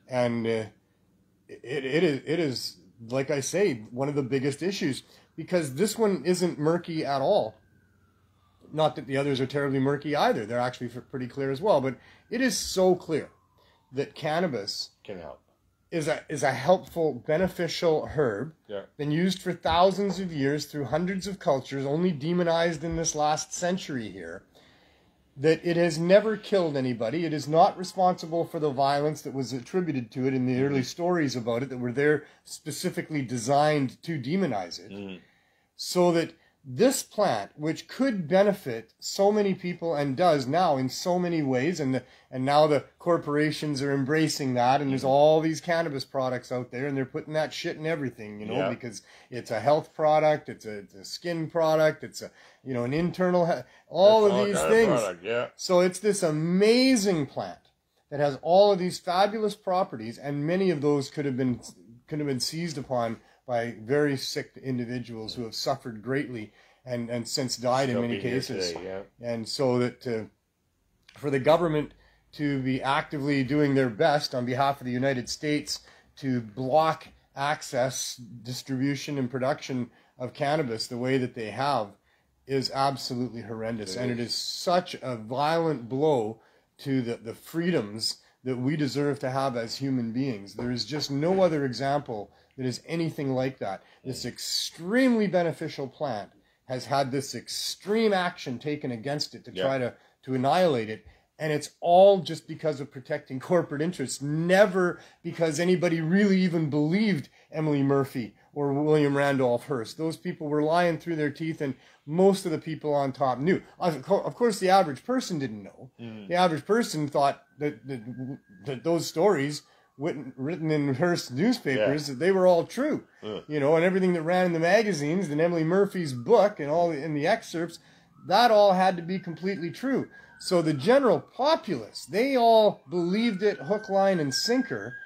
And it is, like I say, one of the biggest issues, because this one isn't murky at all. Not that the others are terribly murky either. They're actually pretty clear as well. But it is so clear that cannabis can help. Is a helpful, beneficial herb. Yeah. Been used for thousands of years through hundreds of cultures, only demonized in this last century here. That it has never killed anybody. It is not responsible for the violence that was attributed to it in the early stories about it that were there specifically designed to demonize it. Mm. So that this plant, which could benefit so many people and does now in so many ways, and now the corporations are embracing that, and there's all these cannabis products out there, and they're putting that shit in everything, because it's a health product, it's a skin product, it's an internal, all of these things. Product, So it's this amazing plant that has all of these fabulous properties, and many of those could have been seized upon by very sick individuals who have suffered greatly and since died in many cases. Today, And so that for the government to be actively doing their best on behalf of the United States to block access, distribution, and production of cannabis the way that they have is absolutely horrendous. And it is such a violent blow to the freedoms that we deserve to have as human beings. There is just no other example that is anything like that. This extremely beneficial plant has had this extreme action taken against it to try to annihilate it. And it's all just because of protecting corporate interests, never because anybody really even believed Emily Murphy or William Randolph Hearst. Those people were lying through their teeth, and most of the people on top knew. Of course, the average person didn't know. Mm. The average person thought that those stories written in Hearst newspapers, that they were all true, and everything that ran in the magazines and Emily Murphy's book and all in the excerpts, that all had to be completely true. So the general populace, they all believed it hook, line, and sinker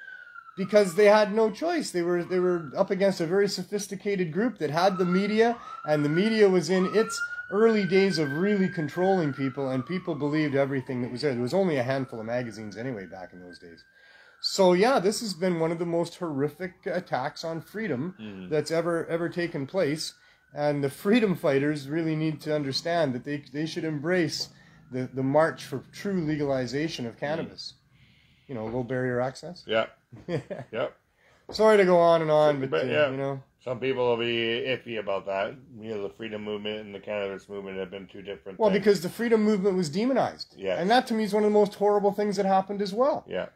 because they had no choice. They were up against a very sophisticated group that had the media, and the media was in its early days of really controlling people, and people believed everything that was there. There was only a handful of magazines anyway back in those days. So this has been one of the most horrific attacks on freedom that's ever taken place. And the freedom fighters really need to understand that they should embrace the march for true legalization of cannabis. Low barrier access. Yeah. Yep. Sorry to go on and on, but some people will be iffy about that. The freedom movement and the cannabis movement have been two different things. Because the freedom movement was demonized. Yeah. And that to me is one of the most horrible things that happened as well. Yeah.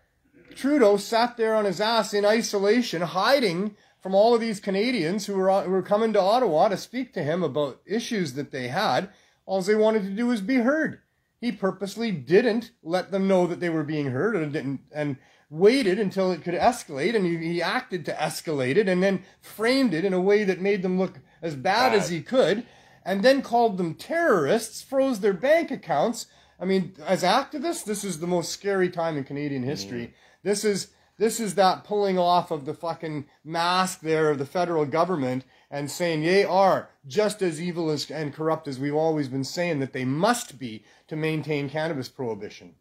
Trudeau sat there on his ass in isolation, hiding from all of these Canadians who were coming to Ottawa to speak to him about issues that they had. All they wanted to do was be heard. he purposely didn't let them know that they were being heard, and waited until it could escalate, and he acted to escalate it, and then framed it in a way that made them look as bad as he could, and then called them terrorists, froze their bank accounts. I mean, as activists, this is the most scary time in Canadian history. This is that pulling off of the fucking mask there of the federal government and saying they are just as evil and corrupt as we've always been saying that they must be to maintain cannabis prohibition.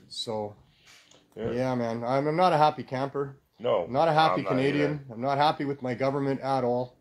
So, yeah, man, I'm not a happy camper. No. I'm not a happy Canadian. I'm not happy with my government at all.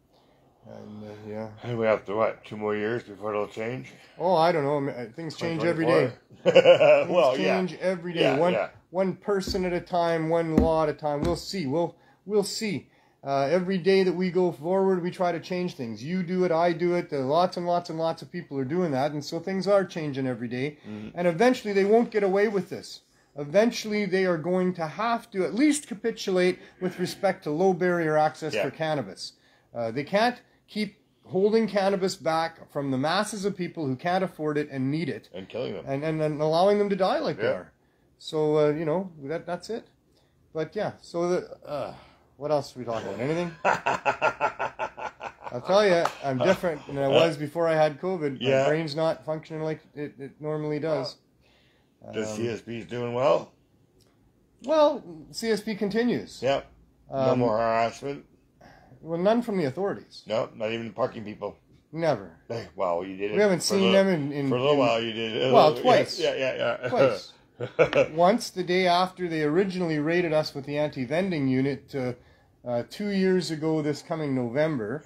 And, yeah. And we have to, what, 2 more years before it'll change? Oh, I don't know. Things change every day. Things change every day. One person at a time, one law at a time. We'll see. We'll see. Every day that we go forward, we try to change things. You do it, I do it. Lots and lots and lots of people are doing that. And so things are changing every day. And eventually they won't get away with this. Eventually they are going to have to at least capitulate with respect to low barrier access for cannabis. They can't keep holding cannabis back from the masses of people who can't afford it and need it. And killing them. And allowing them to die like they are. So, you know, that's it. But yeah, so what else are we talking about? Anything? I'll tell you, I'm different than I was before I had COVID. My brain's not functioning like it normally does. The CSP's doing well? Well, CSP continues. Yep. No more harassment? Well, none from the authorities. No, not even the parking people. Never. Well, you did it. We haven't seen them in... For a little while you did it. Well, twice. Yeah. Twice. Once, the day after they originally raided us with the anti-vending unit 2 years ago this coming November.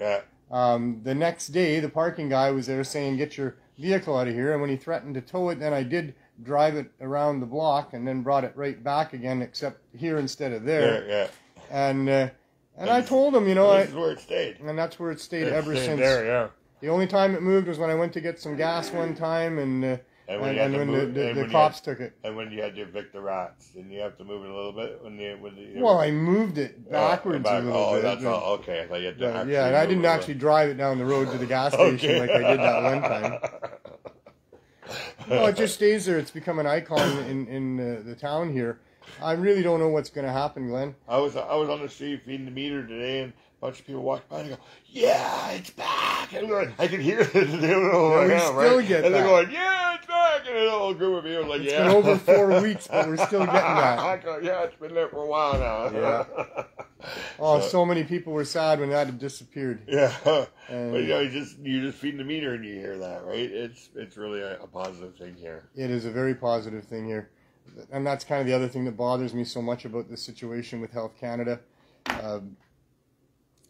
The next day, the parking guy was there saying, get your vehicle out of here. And when he threatened to tow it, then I did drive it around the block and then brought it right back again, except here instead of there. And I told him, you know... That's where it stayed. And that's where it stayed ever since. There, The only time it moved was when I went to get some gas one time, and when the cops took it. And when you had to evict the rats, didn't you have to move it a little bit? Well, I moved it backwards a little bit. That's all. Okay, I thought you had to actually and I didn't actually drive it down the road to the gas station like I did that one time. No, it just stays there. It's become an icon in the town here. I really don't know what's going to happen, Glenn. I was on the street feeding the meter today, and a bunch of people walked by and go, "Yeah, it's back!" And I could hear it. We still get that. And they're going, "Yeah, it's back!" And a whole group of people were like, It's been over 4 weeks, but we're still getting that. I go, yeah, it's been there for a while now. Yeah. Oh, so many people were sad when that had disappeared. Yeah. And, but you're just feeding the meter and you hear that, right? It's really a positive thing here. It is a very positive thing here. And that's kind of the other thing that bothers me so much about this situation with Health Canada.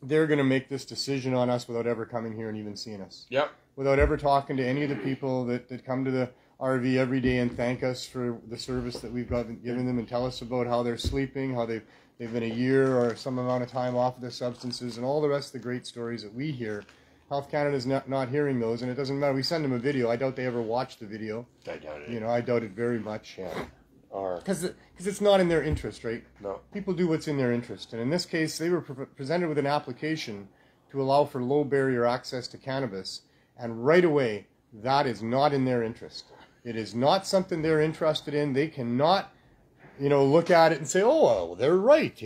They're going to make this decision on us without ever coming here and even seeing us. Yep. Without ever talking to any of the people that come to the RV every day and thank us for the service that we've given them and tell us about how they're sleeping, how they've been a year or some amount of time off of their substances, and all the rest of the great stories that we hear. Health Canada's not hearing those, and it doesn't matter. We send them a video. I doubt they ever watch the video. I doubt it. You know, I doubt it very much. Yeah. Because it's not in their interest, right? No. People do what's in their interest. And in this case, they were presented with an application to allow for low barrier access to cannabis. And right away, that is not in their interest. It is not something they're interested in. They cannot, look at it and say, oh, well, they're right.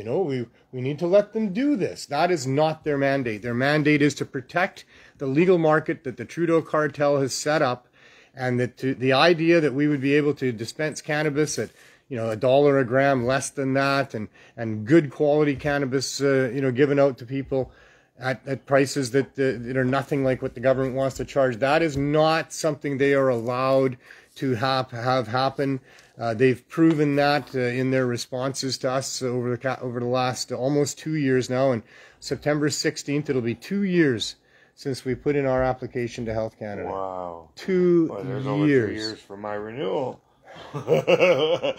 We need to let them do this. That is not their mandate. Their mandate is to protect the legal market that the Trudeau cartel has set up. And that the idea that we would be able to dispense cannabis at, $1 a gram, less than that, and good quality cannabis, given out to people at prices that are nothing like what the government wants to charge. That is not something they are allowed to have happen. They've proven that in their responses to us over the last almost 2 years now. And September 16th, it'll be 2 years since we put in our application to Health Canada. Wow. 2 well, there's years. Over 2 years for my renewal. And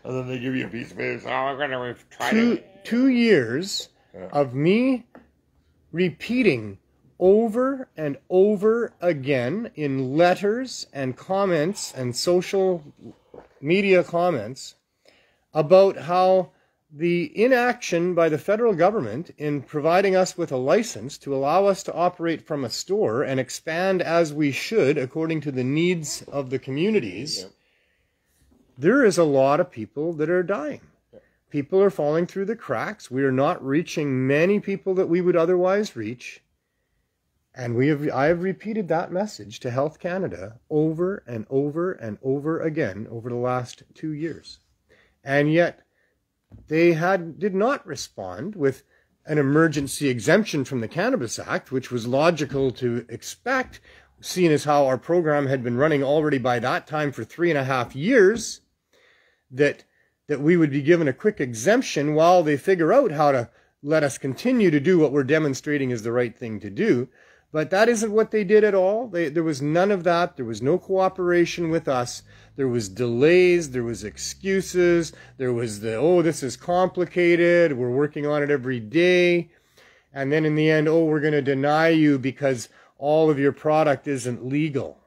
then they give you a piece of paper. Oh, we're going to try to... 2 years of me repeating over and over again in letters and comments and social media comments about how the inaction by the federal government in providing us with a license to allow us to operate from a store and expand as we should according to the needs of the communities, there is a lot of people that are dying. People are falling through the cracks. We are not reaching many people that we would otherwise reach. And I have repeated that message to Health Canada over and over and over again over the last 2 years. And yet, they did not respond with an emergency exemption from the Cannabis Act, which was logical to expect, seeing as how our program had been running already by that time for 3.5 years, that we would be given a quick exemption while they figure out how to let us continue to do what we're demonstrating is the right thing to do. But that isn't what they did at all. There was none of that. There was no cooperation with us. There was delays. There was excuses. There was this is complicated. We're working on it every day. And then in the end, we're going to deny you because all of your product isn't legal.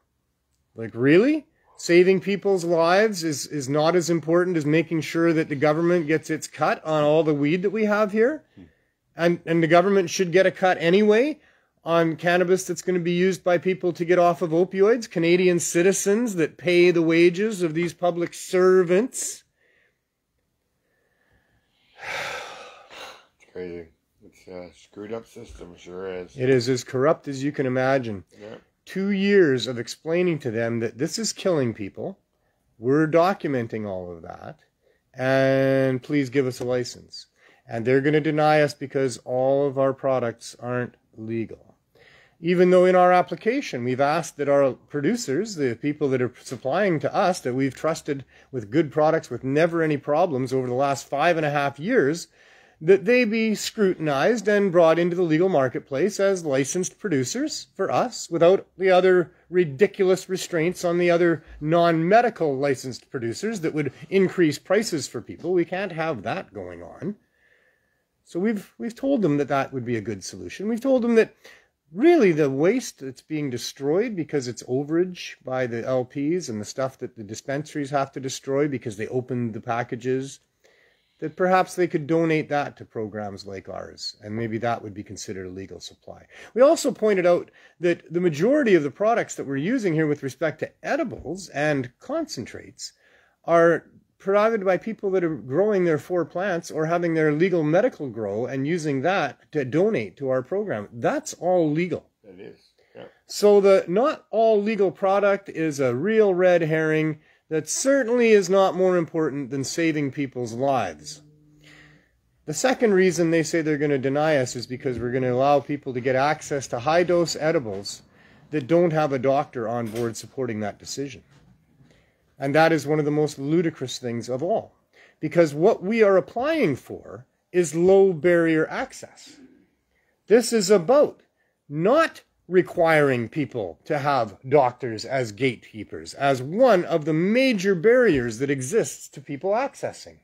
Like, really? Saving people's lives is not as important as making sure that the government gets its cut on all the weed that we have here? And the government should get a cut anyway on cannabis that's going to be used by people to get off of opioids, Canadian citizens that pay the wages of these public servants. It's crazy. It's a screwed up system, sure is. It is as corrupt as you can imagine. Yeah. 2 years of explaining to them that this is killing people. We're documenting all of that. And please give us a license. And they're going to deny us because all of our products aren't legal. Even though in our application we've asked that our producers, the people that are supplying to us, that we've trusted with good products with never any problems over the last 5.5 years, that they be scrutinized and brought into the legal marketplace as licensed producers for us without the other ridiculous restraints on the other non-medical licensed producers that would increase prices for people. We can't have that going on. So we've told them that that would be a good solution. We've told them that really the waste that's being destroyed because it's overage by the LPs and the stuff that the dispensaries have to destroy because they opened the packages, that perhaps they could donate that to programs like ours, and maybe that would be considered a legal supply. We also pointed out that the majority of the products that we're using here with respect to edibles and concentrates are provided by people that are growing their 4 plants or having their legal medical grow and using that to donate to our program. That's all legal. It is. Yeah. So the not all legal product is a real red herring that certainly is not more important than saving people's lives. The second reason they say they're going to deny us is because we're going to allow people to get access to high-dose edibles that don't have a doctor on board supporting that decision. And that is one of the most ludicrous things of all. Because what we are applying for is low barrier access. This is about not requiring people to have doctors as gatekeepers, as one of the major barriers that exists to people accessing.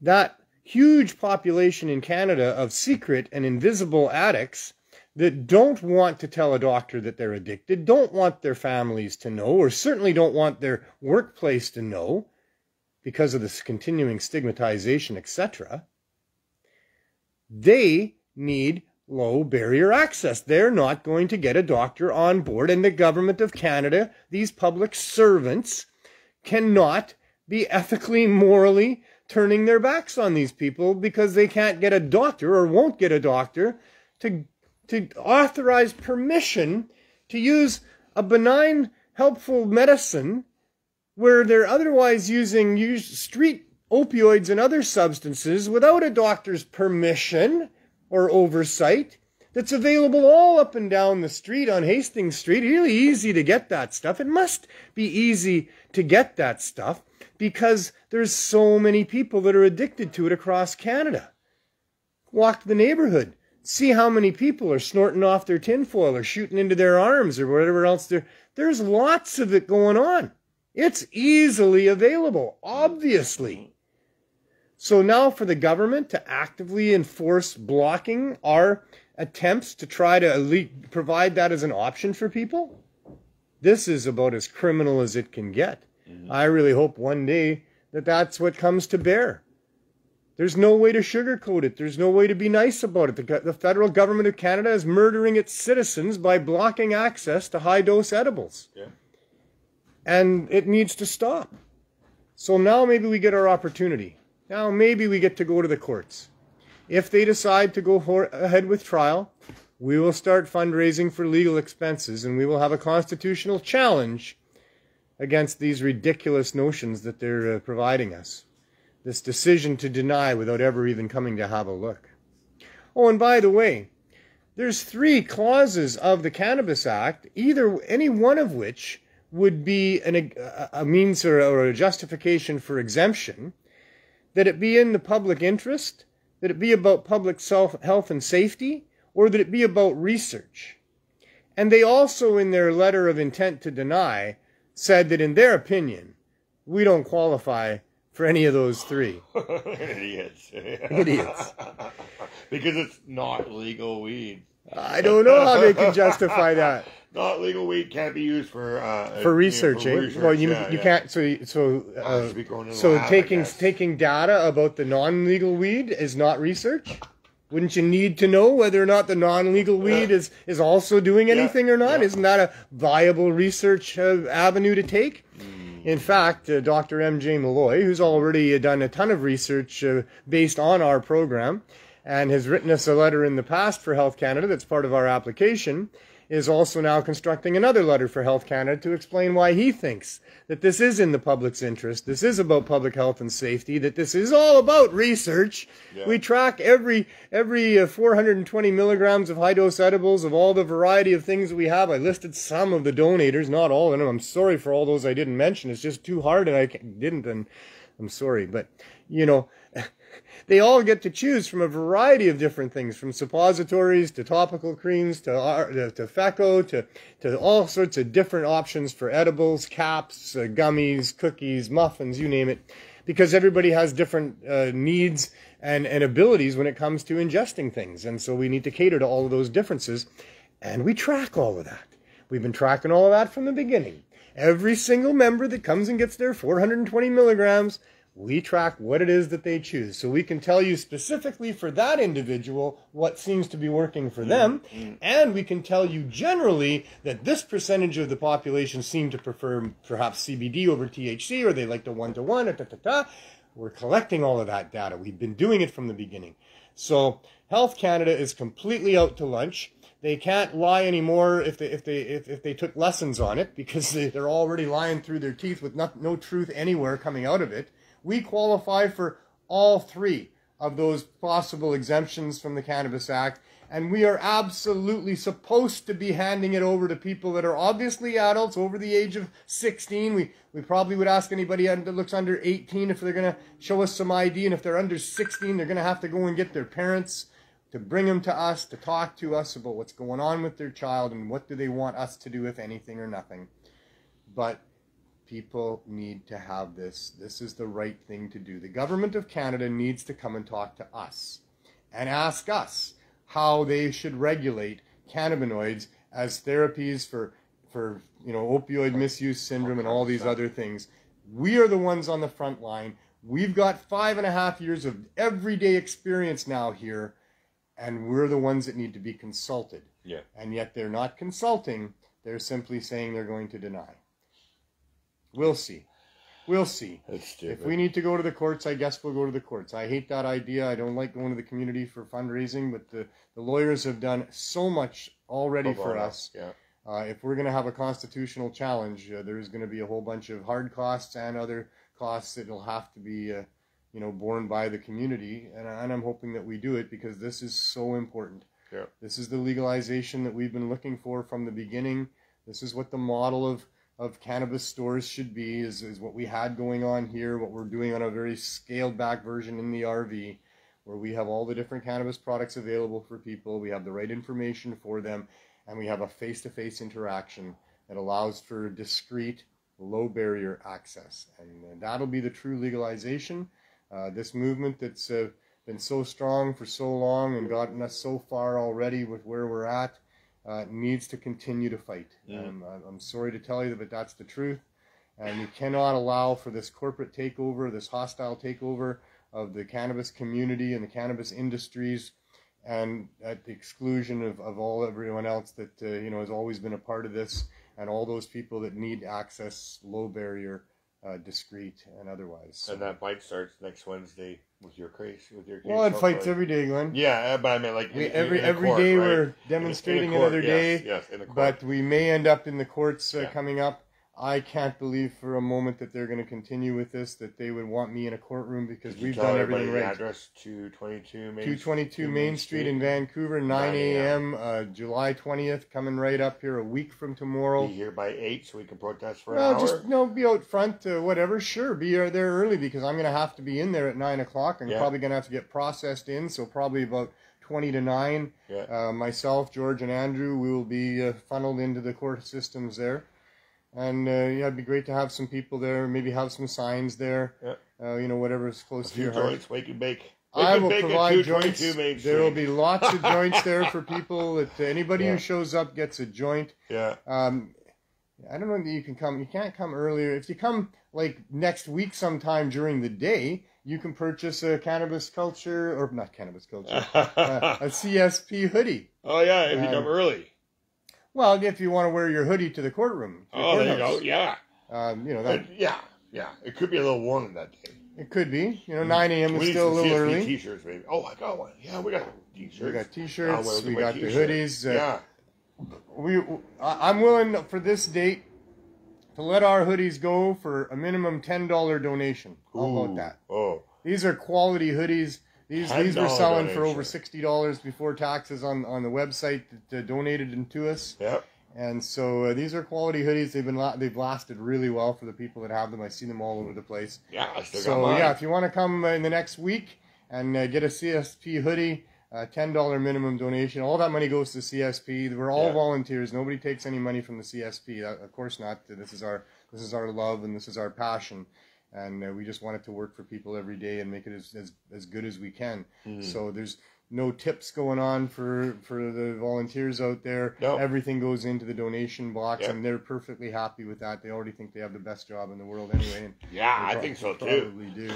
That huge population in Canada of secret and invisible addicts that don't want to tell a doctor that they're addicted, don't want their families to know, or certainly don't want their workplace to know because of this continuing stigmatization, etc. They need low barrier access. They're not going to get a doctor on board, and the government of Canada, these public servants, cannot be ethically, morally turning their backs on these people because they can't get a doctor or won't get a doctor to authorize permission to use a benign, helpful medicine where they're otherwise using street opioids and other substances without a doctor's permission or oversight, that's available all up and down the street on Hastings Street. Really easy to get that stuff. It must be easy to get that stuff because there's so many people that are addicted to it across Canada. Walk the neighborhood. See how many people are snorting off their tinfoil or shooting into their arms or whatever else. There's lots of it going on. It's easily available, obviously. So now for the government to actively enforce blocking our attempts to try to provide that as an option for people, this is about as criminal as it can get. I really hope one day that that's what comes to bear. There's no way to sugarcoat it. There's no way to be nice about it. The federal government of Canada is murdering its citizens by blocking access to high-dose edibles. Yeah. And it needs to stop. So now maybe we get our opportunity. Now maybe we get to go to the courts. If they decide to go ahead with trial, we will start fundraising for legal expenses, and we will have a constitutional challenge against these ridiculous notions that they're providing us. This decision to deny without ever even coming to have a look. Oh, and by the way, there's 3 clauses of the Cannabis Act, any one of which would be a means or a justification for exemption, that it be in the public interest, that it be about public health and safety, or that it be about research. And they also, in their letter of intent to deny, said that in their opinion, we don't qualify for any of those 3. Idiots. Idiots. Because it's not legal weed. I don't know how they can justify that. Not legal weed can't be used for research, for eh? research. Well, you can't. So taking data about the non-legal weed is not research. Wouldn't you need to know whether or not the non-legal weed is also doing anything or not? Isn't that a viable research avenue to take? In fact, Dr. M.J. Malloy, who's already done a ton of research based on our program and has written us a letter in the past for Health Canada that's part of our application, is also now constructing another letter for Health Canada to explain why he thinks that this is in the public's interest, this is about public health and safety, that this is all about research. Yeah. We track every 420 milligrams of high-dose edibles of all the variety of things that we have. I listed some of the donators, not all of them. I'm sorry for all those I didn't mention. It's just too hard and I didn't, and I'm sorry. But, you know, they all get to choose from a variety of different things, from suppositories to topical creams to FECO to all sorts of different options for edibles, caps, gummies, cookies, muffins, you name it, because everybody has different needs and abilities when it comes to ingesting things. And so we need to cater to all of those differences, and we track all of that. We've been tracking all of that from the beginning. Every single member that comes and gets their 420 milligrams, we track what it is that they choose. So we can tell you specifically for that individual what seems to be working for them. And we can tell you generally that this percentage of the population seem to prefer perhaps CBD over THC, or they like the one-to-one, We're collecting all of that data. We've been doing it from the beginning. So Health Canada is completely out to lunch. They can't lie anymore if they took lessons on it, because they're already lying through their teeth with no truth anywhere coming out of it. We qualify for all 3 of those possible exemptions from the Cannabis Act, and we are absolutely supposed to be handing it over to people that are obviously adults over the age of 16. We probably would ask anybody that looks under 18 if they're going to show us some ID, and if they're under 16, they're going to have to go and get their parents to bring them to us, to talk to us about what's going on with their child and what do they want us to do, if anything or nothing. But people need to have this. This is the right thing to do. The government of Canada needs to come and talk to us and ask us how they should regulate cannabinoids as therapies for opioid misuse syndrome and all these other things. We are the ones on the front line. We've got 5.5 years of everyday experience now here, and we're the ones that need to be consulted. Yeah. And yet they're not consulting. They're simply saying they're going to deny. We'll see. We'll see. If we need to go to the courts, I guess we'll go to the courts. I hate that idea. I don't like going to the community for fundraising, but the lawyers have done so much already for us. Yeah. If we're going to have a constitutional challenge, there's going to be a whole bunch of hard costs and other costs that will have to be borne by the community. And I'm hoping that we do it, because this is so important. Yeah. This is the legalization that we've been looking for from the beginning. This is what the model of cannabis stores should be, is what we had going on here, what we're doing on a very scaled back version in the RV, where we have all the different cannabis products available for people, we have the right information for them, and we have a face-to-face interaction that allows for discreet, low barrier access. And that'll be the true legalization. This movement that's been so strong for so long and gotten us so far already with where we're at, needs to continue to fight. I'm sorry to tell you, but that's the truth. And we cannot allow for this corporate takeover, this hostile takeover of the cannabis community and the cannabis industries, and at the exclusion of everyone else that has always been a part of this, and all those people that need access, low barrier, discreet, and otherwise. So. And that fight starts next Wednesday with your case. Well, it fights every day, Glenn. Yeah, but I mean, like every court, day right? we're demonstrating in another day. Yes, in the court. But we may end up in the courts coming up. I can't believe for a moment that they're going to continue with this, that they would want me in a courtroom, because we've done everything right. Address 222 Main Street in Vancouver, 9 a.m. July 20th, coming right up here a week from tomorrow. Be here by 8 so we can protest for an hour? Be out front, whatever. Sure, be there early, because I'm going to have to be in there at 9 o'clock. I'm probably going to have to get processed in, so probably about 20 to 9. Yeah. Myself, George, and Andrew, we will be funneled into the court systems there. And it'd be great to have some people there, maybe have some signs there, whatever's close to your heart. Joints, wake and bake. I will provide joints. There will be lots of joints there for people. That anybody who shows up gets a joint. Yeah. I don't know that you can come. You can't come earlier. If you come like next week sometime during the day, you can purchase a cannabis culture, or not cannabis culture, a CSP hoodie. Oh yeah, if you come early. Well, if you want to wear your hoodie to the courtroom. There you go. Yeah. Yeah. It could be a little warm that day. It could be. 9 a.m. is still a little early. T-shirts, maybe. Oh, I got one. Yeah, we got T-shirts. We got T-shirts. We got the hoodies. I'm willing for this date to let our hoodies go for a minimum $10 donation. How about that? Oh. These are quality hoodies. These were selling for over $60 before taxes on the website that donated them to us. Yep. And so these are quality hoodies. They've lasted really well for the people that have them. I see them all over the place. Yeah, I still got mine. If you want to come in the next week and get a CSP hoodie, $10 minimum donation. All that money goes to CSP. We're all volunteers. Nobody takes any money from the CSP. Of course not. This is our love, and this is our passion. And we just want it to work for people every day and make it as good as we can. Mm-hmm. So there's no tips going on for the volunteers out there. Nope. Everything goes into the donation box, and they're perfectly happy with that. They already think they have the best job in the world anyway. And I think so too. Probably do.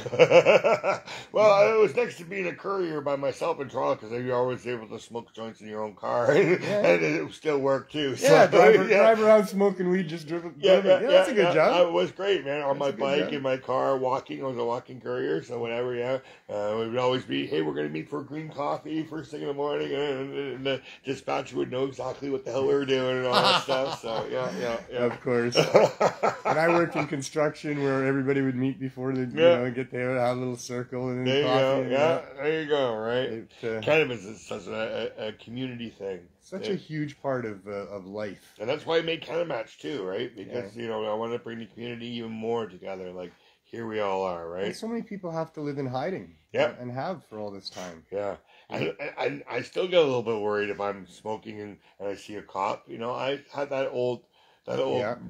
Well, it was next to being a courier by myself in Toronto, because you're always able to smoke joints in your own car, and it still worked too. So, drive around smoking weed, just driven. That's a good job. It was great, man. On my bike, in my car, walking. I was a walking courier, so whenever, it would always be, hey, we're going to meet for a green coffee first thing in the morning, and the dispatcher would know exactly what the hell we were doing and all that stuff. So yeah. Of course. And I worked in construction where everybody would meet before they get there, have a little circle, and then coffee. There you go. Right. Cannabis is such a community thing. Such a huge part of life. And that's why I made CannaMatch too, right? Because I want to bring the community even more together. Like, here we all are, right? And so many people have to live in hiding. Yep. And have for all this time. Yeah. I still get a little bit worried if I'm smoking and I see a cop. I had that old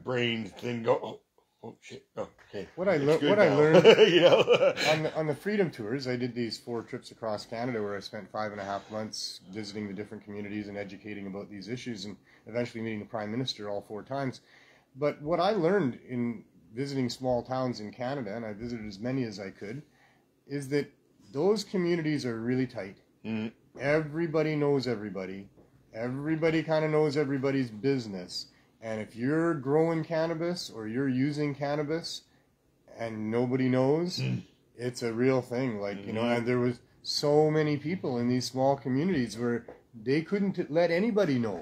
brain thing go, oh shit, okay. What I learned on the Freedom Tours, I did these 4 trips across Canada where I spent 5.5 months visiting the different communities and educating about these issues, and eventually meeting the Prime Minister all 4 times. But what I learned in visiting small towns in Canada, and I visited as many as I could, is that those communities are really tight. Mm. Everybody knows everybody. Everybody kind of knows everybody's business. And if you're growing cannabis or you're using cannabis and nobody knows, it's a real thing. Like, and there was so many people in these small communities where they couldn't let anybody know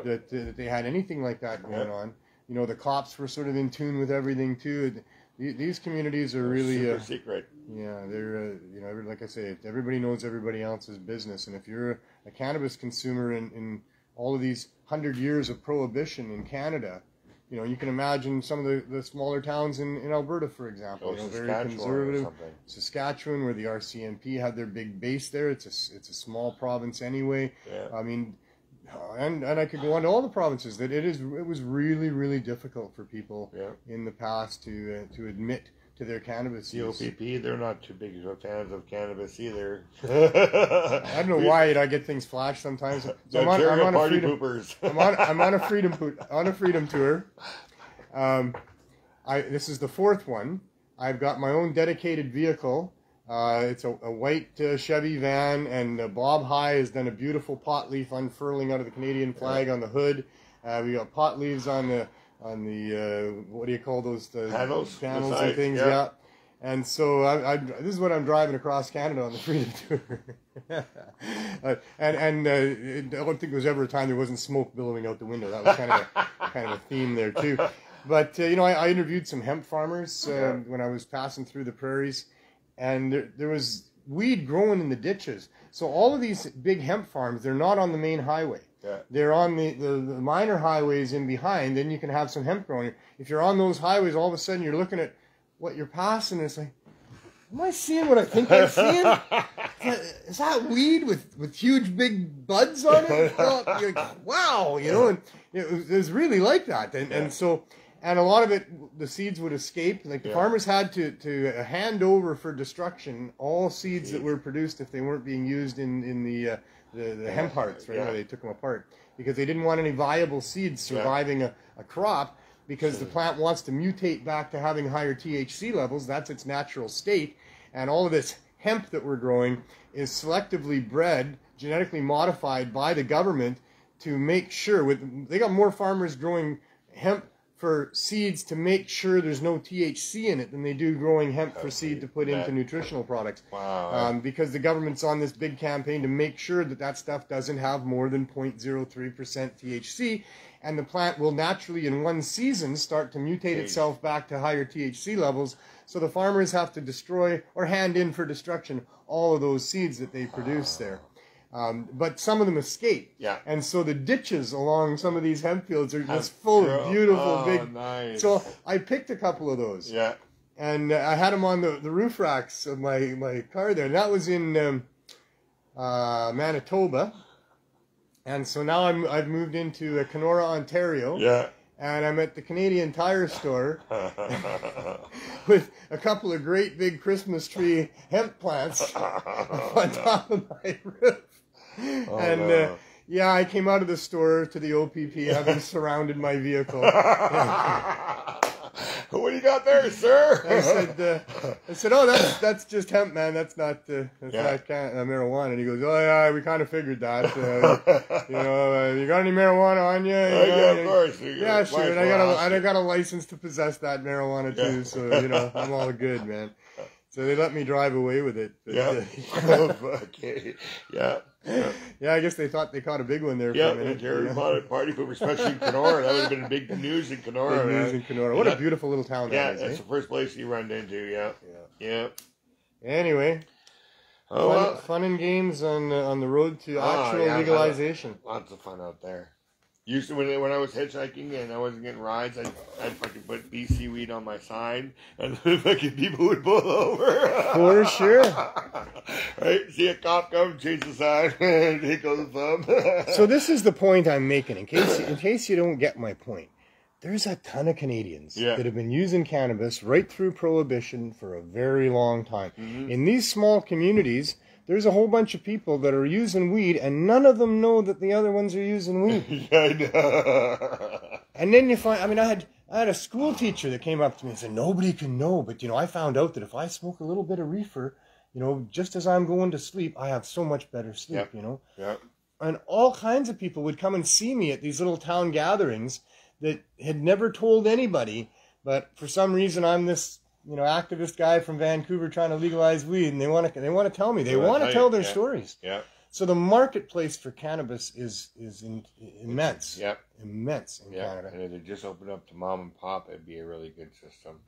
that they had anything like that going on. The cops were sort of in tune with everything too. These communities are really super secret. Yeah, they're like I say, everybody knows everybody else's business, and if you're a cannabis consumer in all of these 100 years of prohibition in Canada, you can imagine some of the smaller towns in Alberta, for example, very conservative. Saskatchewan, where the RCMP had their big base there, it's a small province anyway. Yeah. I mean. And I could go on to all the provinces that it was really, really difficult for people in the past to admit to their cannabis use. The OPP, they're not too big of fans of cannabis either. I don't know why I get things flashed sometimes. So I'm on a freedom poopers. I'm on a freedom tour. This is the 4th one. I've got my own dedicated vehicle It's a white Chevy van, and Bob High has done a beautiful pot leaf unfurling out of the Canadian flag on the hood. We got pot leaves on the what do you call those? The panels and things, yeah. And so this is what I'm driving across Canada on the Freedom Tour. and I don't think there was ever a time there wasn't smoke billowing out the window. That was kind of a theme there too. But I interviewed some hemp farmers when I was passing through the prairies, and there was weed growing in the ditches. So all of these big hemp farms, they're not on the main highway. Yeah. They're on the minor highways in behind. Then you can have some hemp growing. If you're on those highways, all of a sudden you're looking at what you're passing, and it's like, am I seeing what I think I'm seeing? Is that weed with huge big buds on it? Well, you're like, wow, and it was really like that. And a lot of it, the seeds would escape. Like the farmers had to hand over for destruction all seeds that were produced if they weren't being used in the hemp hearts, right? Where they took them apart, because they didn't want any viable seeds surviving a crop, because the plant wants to mutate back to having higher THC levels. That's its natural state. And all of this hemp that we're growing is selectively bred, genetically modified by the government to make sure, they got more farmers growing hemp for seeds to make sure there's no THC in it than they do growing hemp for seed to put into nutritional products. Wow. Because the government's on this big campaign to make sure that stuff doesn't have more than 0.03% THC, and the plant will naturally in one season start to mutate itself back to higher THC levels. So the farmers have to destroy or hand in for destruction all of those seeds that they produce there. But some of them escape. Yeah. And so the ditches along some of these hemp fields are just full of beautiful big. Nice. So I picked a couple of those. Yeah. And I had them on the roof racks of my car there. And that was in Manitoba. And so now I've moved into Kenora, Ontario. Yeah. And I'm at the Canadian Tire store with a couple of great big Christmas tree hemp plants on top of my roof. I came out of the store to the OPP having surrounded my vehicle. What do you got there, sir? I said, oh, that's just hemp, man. That's not marijuana. And he goes, oh yeah, we kind of figured that. You got any marijuana on you? Of course. Yeah, sure. And I got a license to possess that marijuana too. So I'm all good, man. So they let me drive away with it. Okay. Yeah. Yeah, I guess they thought they caught a big one there for a minute. Yeah, party pooper, especially in Kenora. That would have been big news in Kenora. Big news in Kenora. What a beautiful little town that is. Yeah, that's the first place you run into, Yeah. Anyway, fun and games on the road to actual legalization. Lots of fun out there. Used to, when I was hitchhiking and I wasn't getting rides, I'd fucking put BC weed on my sign, and fucking people would pull over. For sure. Right? See a cop come, change the sign, and take goes the thumb. So this is the point I'm making. In case you don't get my point, there's a ton of Canadians that have been using cannabis right through Prohibition for a very long time. Mm-hmm. In these small communities, there's a whole bunch of people that are using weed, and none of them know that the other ones are using weed. Yeah, I know. And then you find, I had a school teacher that came up to me and said, nobody can know, but, I found out that if I smoke a little bit of reefer, just as I'm going to sleep, I have so much better sleep, Yeah. And all kinds of people would come and see me at these little town gatherings that had never told anybody, but for some reason I'm this activist guy from Vancouver trying to legalize weed, and they want to tell me. They want to tell their stories. Yeah. So the marketplace for cannabis is immense. Yep. Immense in Canada. And if they just open up to mom and pop, it'd be a really good system.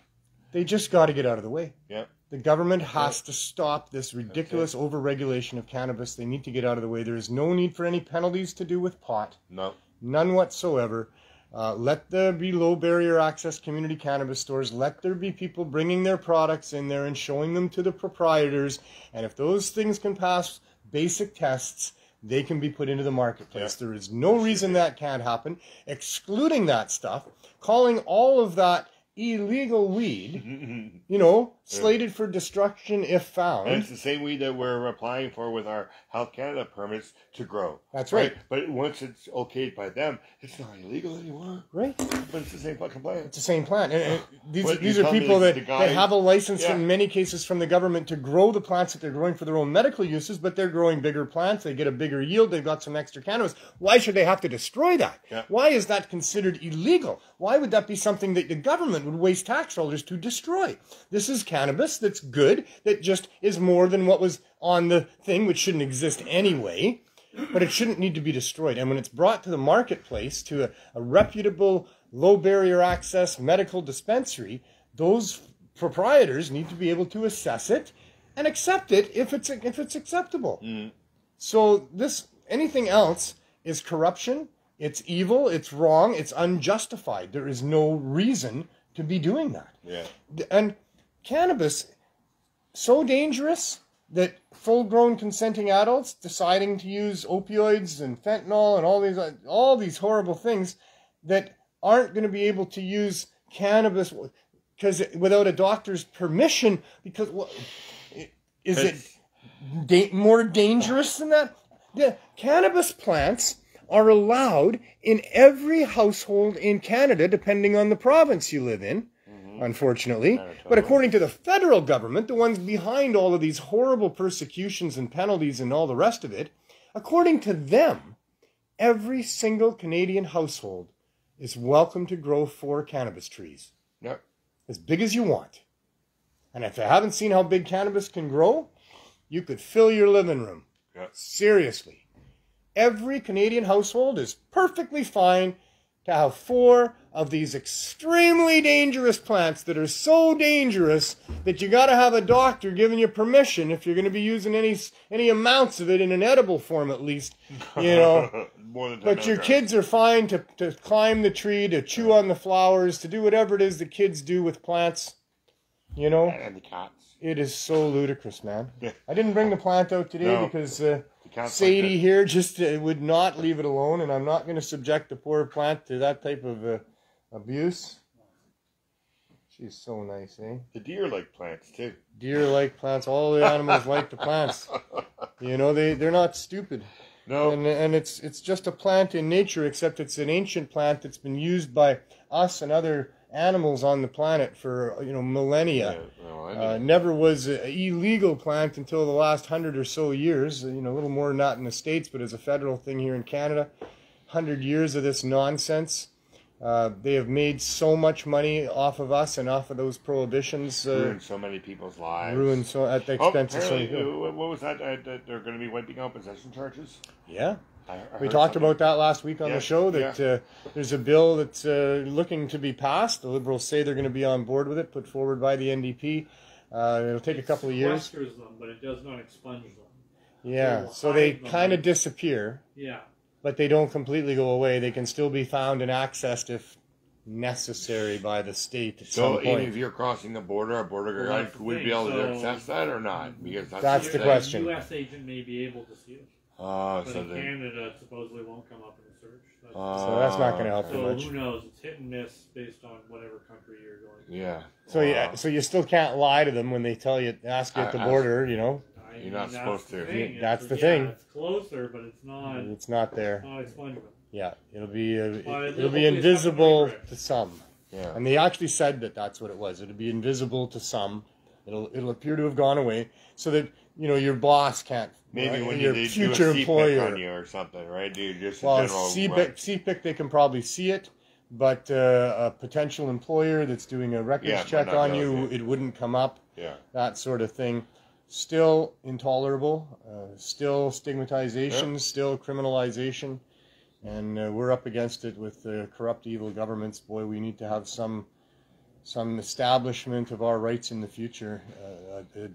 They just got to get out of the way. Yeah. The government has to stop this ridiculous overregulation of cannabis. They need to get out of the way. There is no need for any penalties to do with pot. No. None whatsoever. Let there be low barrier access community cannabis stores. Let there be people bringing their products in there and showing them to the proprietors. And if those things can pass basic tests, they can be put into the marketplace. Yeah. There is no reason that can't happen. Excluding that stuff, calling all of that illegal weed, slated for destruction if found. And it's the same weed that we're applying for with our Health Canada permits to grow. That's right. But once it's okayed by them, it's not illegal anymore. Right. But it's the same fucking plant. It's the same plant. And these are people that have a license in many cases from the government to grow the plants that they're growing for their own medical uses, but they're growing bigger plants. They get a bigger yield. They've got some extra cannabis. Why should they have to destroy that? Yeah. Why is that considered illegal? Why would that be something that the government would waste tax dollars to destroy? This is cannabis that's good, that just is more than what was on the thing, which shouldn't exist anyway, but it shouldn't need to be destroyed. And when it's brought to the marketplace, to a reputable, low barrier access medical dispensary, those proprietors need to be able to assess it and accept it if it's acceptable. So anything else is corruption, it's evil, it's wrong, it's unjustified. There is no reason to be doing that. Yeah. And cannabis, so dangerous that full-grown consenting adults deciding to use opioids and fentanyl and all these horrible things that aren't going to be able to use cannabis because without a doctor's permission, because is it more dangerous than that? The cannabis plants are allowed in every household in Canada, depending on the province you live in, unfortunately. But according to the federal government, the ones behind all of these horrible persecutions and penalties and all the rest of it, according to them, every single Canadian household is welcome to grow 4 cannabis trees. Yep. As big as you want. And if you haven't seen how big cannabis can grow, you could fill your living room. Yep. Seriously. Every Canadian household is perfectly fine to have 4 of these extremely dangerous plants that are so dangerous that you got to have a doctor giving you permission if you're going to be using any amounts of it in an edible form, at least, you know. But your kids are fine to climb the tree, to chew on the flowers, to do whatever it is the kids do with plants, you know. And the cats. It is so ludicrous, man. I didn't bring the plant out today because Sadie here just would not leave it alone, and I'm not going to subject the poor plant to that type of abuse. She's so nice, eh? The deer like plants, too. Deer like plants. All the animals like the plants. You know, they're not stupid. No. And it's just a plant in nature, except it's an ancient plant that's been used by us and other animals on the planet for, millennia. Yeah, never was an illegal plant until the last 100 or so years. A little more not in the States, but as a federal thing here in Canada. 100 years of this nonsense. They have made so much money off of us and off of those prohibitions. Ruined so many people's lives. Ruined so at the expense of so many people. What was that? They're going to be wiping out possession charges? Yeah. We talked about that last week on the show, that there's a bill that's looking to be passed. The Liberals say they're going to be on board with it, put forward by the NDP. It'll take a couple of years. It sequesters them, but it does not expunge them. Yeah, so they kind of disappear. Yeah. But they don't completely go away. They can still be found and accessed if necessary by the state at some point. So if you're crossing the border, a border guard would be able to access that or not? Because that's the question. A U.S. agent may be able to see it. But in Canada, it supposedly won't come up in the search. So that's not going to help you much. So who knows? It's hit and miss based on whatever country you're going to. Yeah. So you still can't lie to them when they ask you at the border, You're not supposed to. That's the thing. It's closer, but it's not. It's not there. It's not expungement. Yeah, it'll be invisible to some. Yeah. And they actually said that that's what it was. It'll be invisible to some. It'll appear to have gone away, so that your boss can't. Maybe when your you future do a employer on you or something, right? Dude, just CPIC they can probably see it, but a potential employer that's doing a records check on you, it wouldn't come up. Yeah, that sort of thing. Still intolerable. Still stigmatization. Still criminalization, and we're up against it with corrupt, evil governments. Boy, we need to have some establishment of our rights in the future.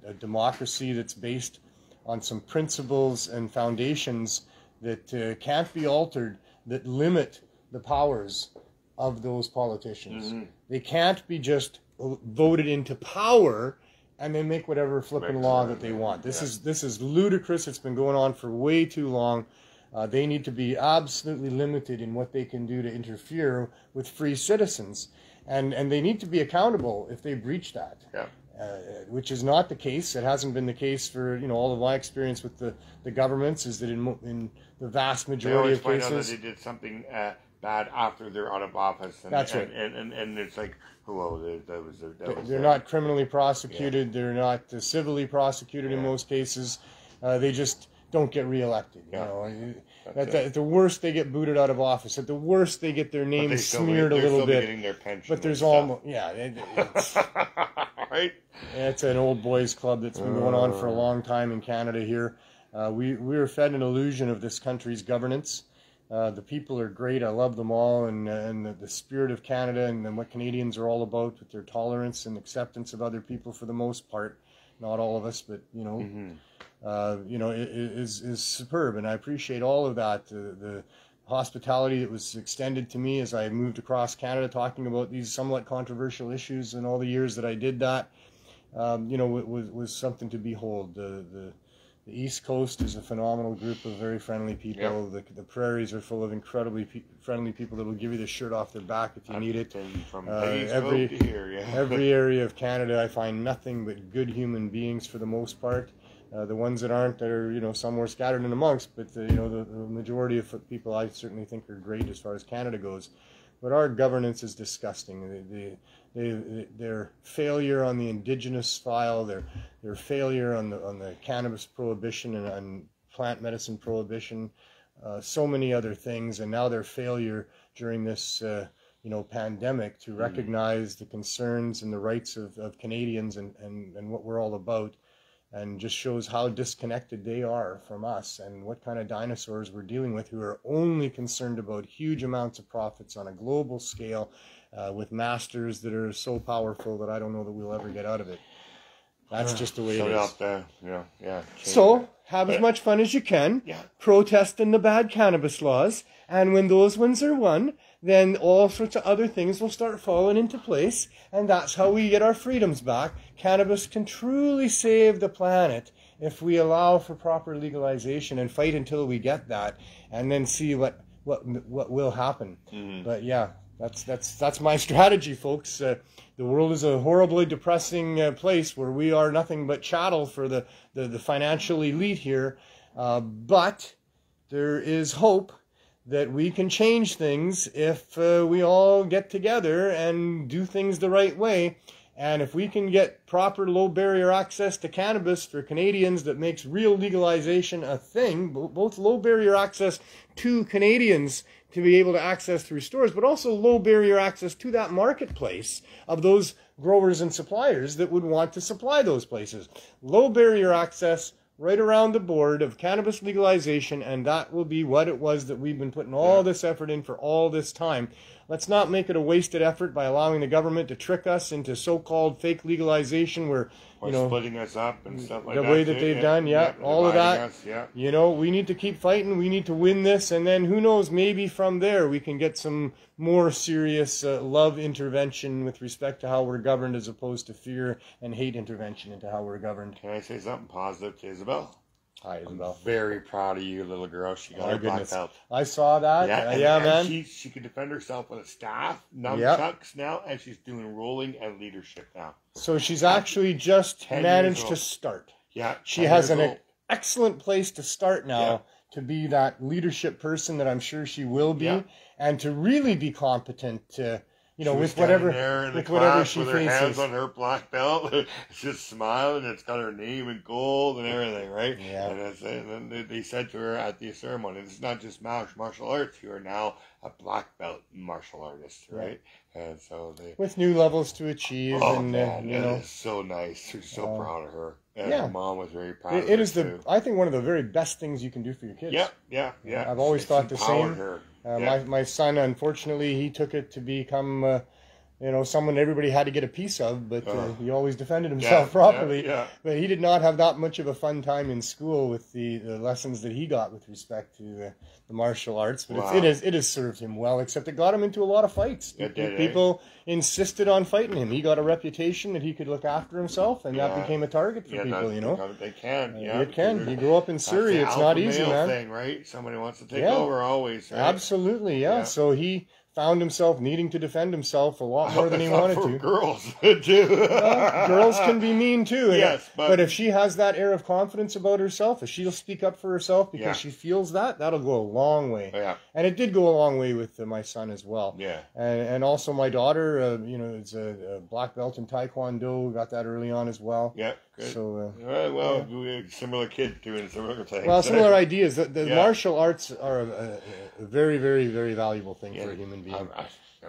A democracy that's based on some principles and foundations that can't be altered, that limit the powers of those politicians. Mm-hmm. They can't be just voted into power and then make whatever flipping law that they want. This is ludicrous. It's been going on for way too long. They need to be absolutely limited in what they can do to interfere with free citizens. And they need to be accountable if they breach that. Yeah. which is not the case. It hasn't been the case for, you know, all of my experience with the governments is that in the vast majority of cases, they always find out that they did something bad after they're out of office. And, that's right. And it's like, they're not criminally prosecuted. Yeah. They're not civilly prosecuted in most cases. They just don't get reelected. You know, at the worst they get booted out of office. At the worst they get their name smeared a little bit. Getting their pension, but there's almost right. It's an old boys club that's been going on for a long time in Canada here. We were fed an illusion of this country's governance. The people are great. I love them all, and the spirit of Canada and what Canadians are all about with their tolerance and acceptance of other people for the most part. Not all of us, but you know, is superb, and I appreciate all of that. The hospitality that was extended to me as I moved across Canada, talking about these somewhat controversial issues, and all the years that I did that, you know, was something to behold. The East Coast is a phenomenal group of very friendly people. Yep. The prairies are full of incredibly friendly people that will give you the shirt off their back if you need it. From every to here, every area of Canada, I find nothing but good human beings for the most part. The ones that aren't, that are, you know, somewhere scattered in amongst, but the majority of people I certainly think are great as far as Canada goes. But our governance is disgusting. Their failure on the Indigenous file, their failure on the cannabis prohibition and on plant medicine prohibition, so many other things, and now their failure during this pandemic to recognize the concerns and the rights of Canadians and what we're all about, and just shows how disconnected they are from us and what kind of dinosaurs we're dealing with, who are only concerned about huge amounts of profits on a global scale, with masters that are so powerful that I don't know that we'll ever get out of it. That's just the way it is. So have as much fun as you can, protesting the bad cannabis laws, and when those ones are won, then all sorts of other things will start falling into place, and that's how we get our freedoms back. Cannabis can truly save the planet if we allow for proper legalization and fight until we get that, and then see what will happen. But yeah, that's my strategy, folks. The world is a horribly depressing place where we are nothing but chattel for the financial elite here, but there is hope that we can change things if we all get together and do things the right way. And if we can get proper low barrier access to cannabis for Canadians, that makes real legalization a thing, both low barrier access to Canadians to be able to access through stores, but also low barrier access to that marketplace of those growers and suppliers that would want to supply those places. Low barrier access right around the board of cannabis legalization, and that will be what it was that we've been putting all this effort in for all this time. Let's not make it a wasted effort by allowing the government to trick us into so-called fake legalization where, you know, splitting us up and stuff like that. The way that they've done, all of that. You know, we need to keep fighting. We need to win this, and then who knows, maybe from there we can get some more serious love intervention with respect to how we're governed, as opposed to fear and hate intervention into how we're governed. Can I say something positive to Isabel? Hi, Isabel. I'm very proud of you, little girl. She got her black belt. I saw that. Yeah, man. She can defend herself with a staff, nunchucks now, and she's doing rolling and leadership now. So she's actually just managed to start. Yeah. She has an excellent place to start now to be that leadership person that I'm sure she will be, and to really be competent to, you know, with whatever she with faces. Her hands on her black belt, just smiling. It's got her name in gold and everything, right? Yeah. And then they said to her at the ceremony, "It's not just martial arts. You are now a black belt martial artist, right?" And so with new levels to achieve. Oh man, you know, it's so nice. We're so proud of her. And her mom was very proud of her. It is I think one of the very best things you can do for your kids. Yeah. I've always thought the same. Her. My son, unfortunately, he took it to become, someone everybody had to get a piece of, but he always defended himself properly. But he did not have that much of a fun time in school with the lessons that he got with respect to the martial arts. But it has served him well, except it got him into a lot of fights. People insisted on fighting him. He got a reputation that he could look after himself, and that became a target for people, you know. They can, It can. You grow up in Surrey, it's not easy, man. Thing, right? Somebody wants to take over always, right? Absolutely, So he found himself needing to defend himself a lot more than he wanted to. Girls, too. Well, girls can be mean, too. Yes, but if she has that air of confidence about herself, if she'll speak up for herself because she feels that'll go a long way. Yeah. And it did go a long way with my son as well. Yeah. And also my daughter, is a black belt in Taekwondo, got that early on as well. Yeah. Good. So, similar kid doing similar things. Well, similar ideas. The martial arts are a very, very, very valuable thing for a human being,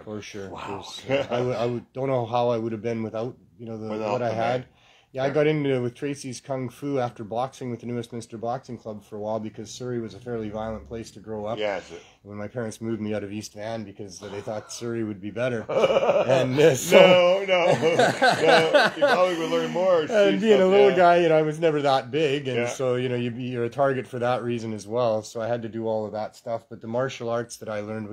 for sure. Wow. I don't know how I would have been without what I had. Yeah, I got into with Tracy's Kung Fu after boxing with the New Westminster Boxing Club for a while because Surrey was a fairly violent place to grow up. Yeah. When my parents moved me out of East Van because they thought Surrey would be better. And no, you probably would learn more. And being a little guy, I was never that big, and so you're a target for that reason as well. So I had to do all of that stuff. But the martial arts that I learned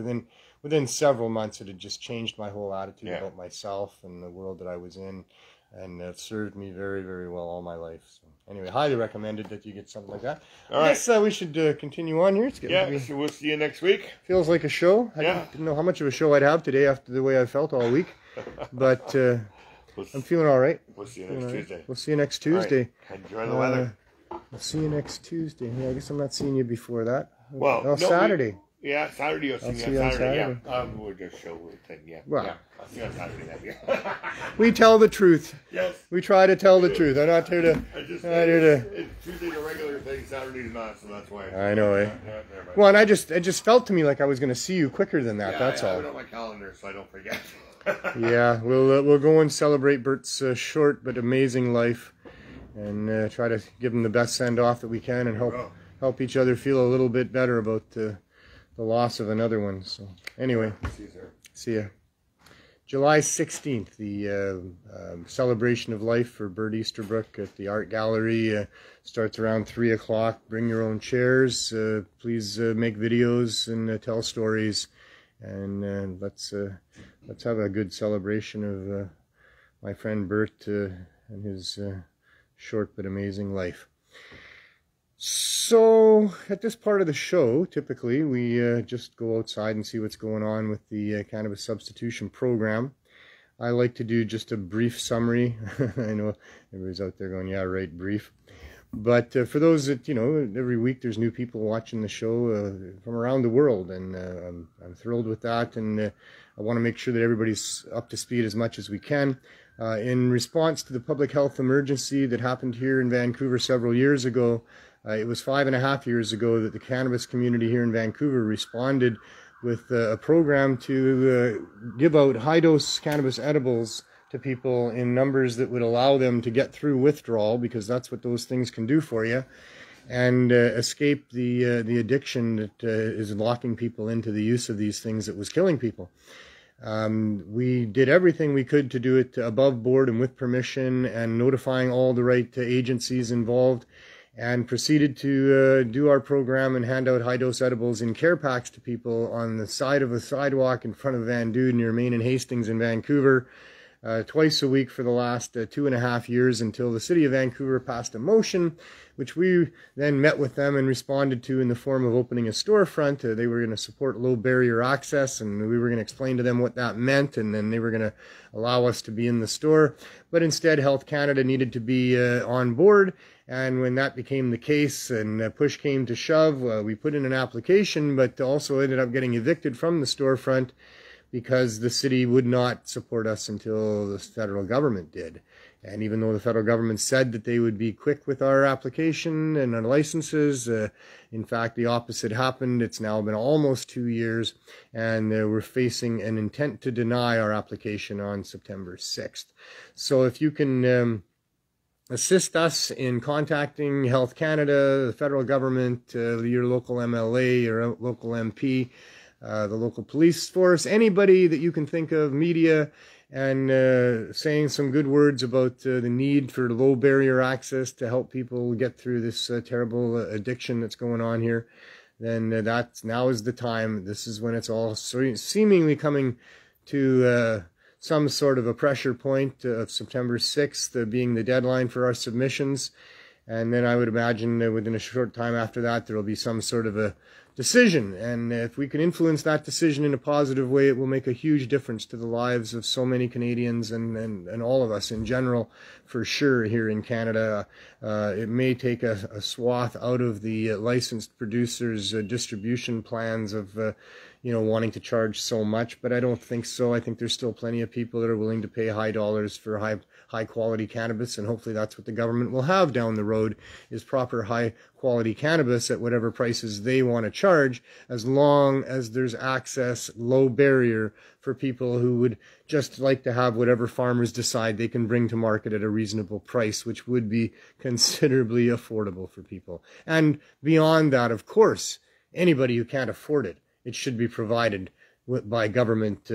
within several months, it had just changed my whole attitude about myself and the world that I was in. And it served me very, very well all my life. So anyway, highly recommended that you get something like that. All right. I guess we should continue on here. So we'll see you next week. Feels like a show. I didn't know how much of a show I'd have today after the way I felt all week. But I'm feeling all right. We'll see you next Tuesday. We'll see you next Tuesday. Right. Enjoy the weather. We'll see you next Tuesday. Yeah, I guess I'm not seeing you before that. Well, Saturday. Saturday. I'll see you on Saturday. Yeah. We'll just show the thing. Yeah. Well. I'll see you on Saturday then. We tell the truth. Yes. We try to tell the truth. I'm not here to. Tuesday's a regular thing. Saturday's not, so that's why. I know, eh? Well, and it just felt to me like I was going to see you quicker than that. That's all. I put it on my calendar so I don't forget. Yeah, we'll go and celebrate Bert's short but amazing life, and try to give him the best send off that we can, and help each other feel a little bit better about the loss of another one. So anyway, see ya. July 16th, the celebration of life for Bert Easterbrook at the Art Gallery starts around 3 o'clock. Bring your own chairs. Please make videos and tell stories, and let's have a good celebration of my friend Bert and his short but amazing life. So, at this part of the show, typically, we just go outside and see what's going on with the Cannabis Substitution Program. I like to do just a brief summary. I know everybody's out there going, yeah, right, brief. But for those that, every week there's new people watching the show from around the world, and I'm thrilled with that, and I want to make sure that everybody's up to speed as much as we can. In response to the public health emergency that happened here in Vancouver several years ago, it was 5.5 years ago that the cannabis community here in Vancouver responded with a program to give out high-dose cannabis edibles to people in numbers that would allow them to get through withdrawal, because that's what those things can do for you, and escape the addiction that is locking people into the use of these things that was killing people. We did everything we could to do it above board and with permission, and notifying all the right agencies involved, and proceeded to do our program and hand out high-dose edibles in care packs to people on the side of a sidewalk in front of Van Dude near Main and Hastings in Vancouver, twice a week for the last 2.5 years, until the City of Vancouver passed a motion, which we then met with them and responded to in the form of opening a storefront. They were going to support low barrier access, and we were going to explain to them what that meant, and then they were going to allow us to be in the store. But instead, Health Canada needed to be on board. And when that became the case and push came to shove, we put in an application, but also ended up getting evicted from the storefront because the city would not support us until the federal government did. And even though the federal government said that they would be quick with our application and our licenses, in fact, the opposite happened. It's now been almost 2 years, and we're facing an intent to deny our application on September 6th. So if you can assist us in contacting Health Canada, the federal government, your local MLA or local MP, the local police force, anybody that you can think of, media, and saying some good words about the need for low barrier access to help people get through this terrible addiction that's going on here, then now is the time. This is when it's all seemingly coming to some sort of a pressure point of September 6th being the deadline for our submissions. And then I would imagine that within a short time after that, there will be some sort of a decision. And if we can influence that decision in a positive way, it will make a huge difference to the lives of so many Canadians and all of us in general, for sure, here in Canada. It may take a swath out of the licensed producers' distribution plans of wanting to charge so much, but I don't think so. I think there's still plenty of people that are willing to pay high dollars for high quality cannabis, and hopefully that's what the government will have down the road, is proper high quality cannabis at whatever prices they want to charge, as long as there's access, low barrier for people who would just like to have whatever farmers decide they can bring to market at a reasonable price, which would be considerably affordable for people. And beyond that, of course, anybody who can't afford it, it should be provided by government,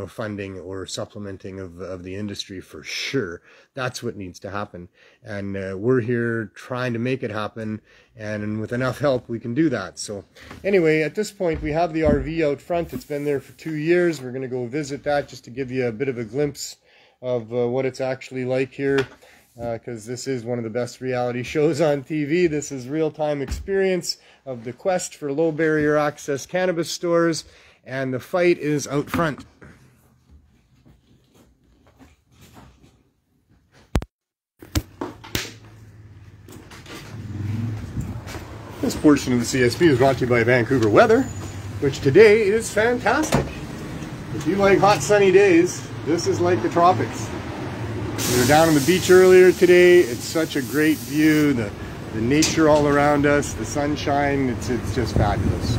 funding or supplementing of the industry, for sure. That's what needs to happen. And we're here trying to make it happen. And with enough help, we can do that. So anyway, at this point, we have the RV out front. It's been there for 2 years. We're going to go visit that just to give you a bit of a glimpse of what it's actually like here. Because this is one of the best reality shows on TV. This is real-time experience of the quest for low barrier access cannabis stores. And the fight is out front. This portion of the CSP is brought to you by Vancouver Weather, which today is fantastic. If you like hot sunny days, this is like the tropics. We were down on the beach earlier today. It's such a great view. The nature all around us, the sunshine, it's just fabulous.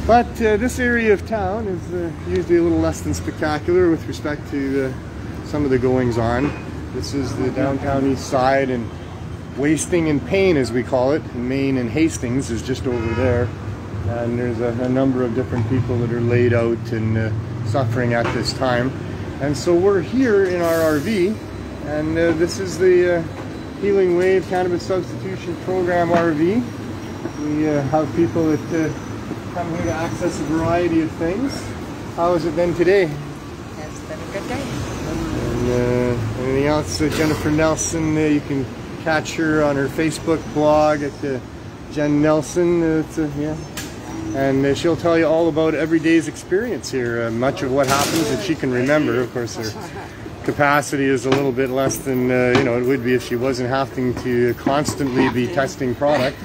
But this area of town is usually a little less than spectacular with respect to some of the goings on. This is the downtown east side, and Wasting and Pain, as we call it, in Maine, and Hastings is just over there. And there's a number of different people that are laid out and suffering at this time. And so we're here in our RV, and this is the Healing Wave Cannabis Substitution Program RV. We have people that come here to access a variety of things. How has it been today? It's been a good day. And anything else? Jennifer Nelson, you can catch her on her Facebook blog at Jen Nelson. Yeah. And she'll tell you all about every day's experience here. Much of what happens that she can remember. Of course, her capacity is a little bit less than it would be if she wasn't having to constantly be testing product.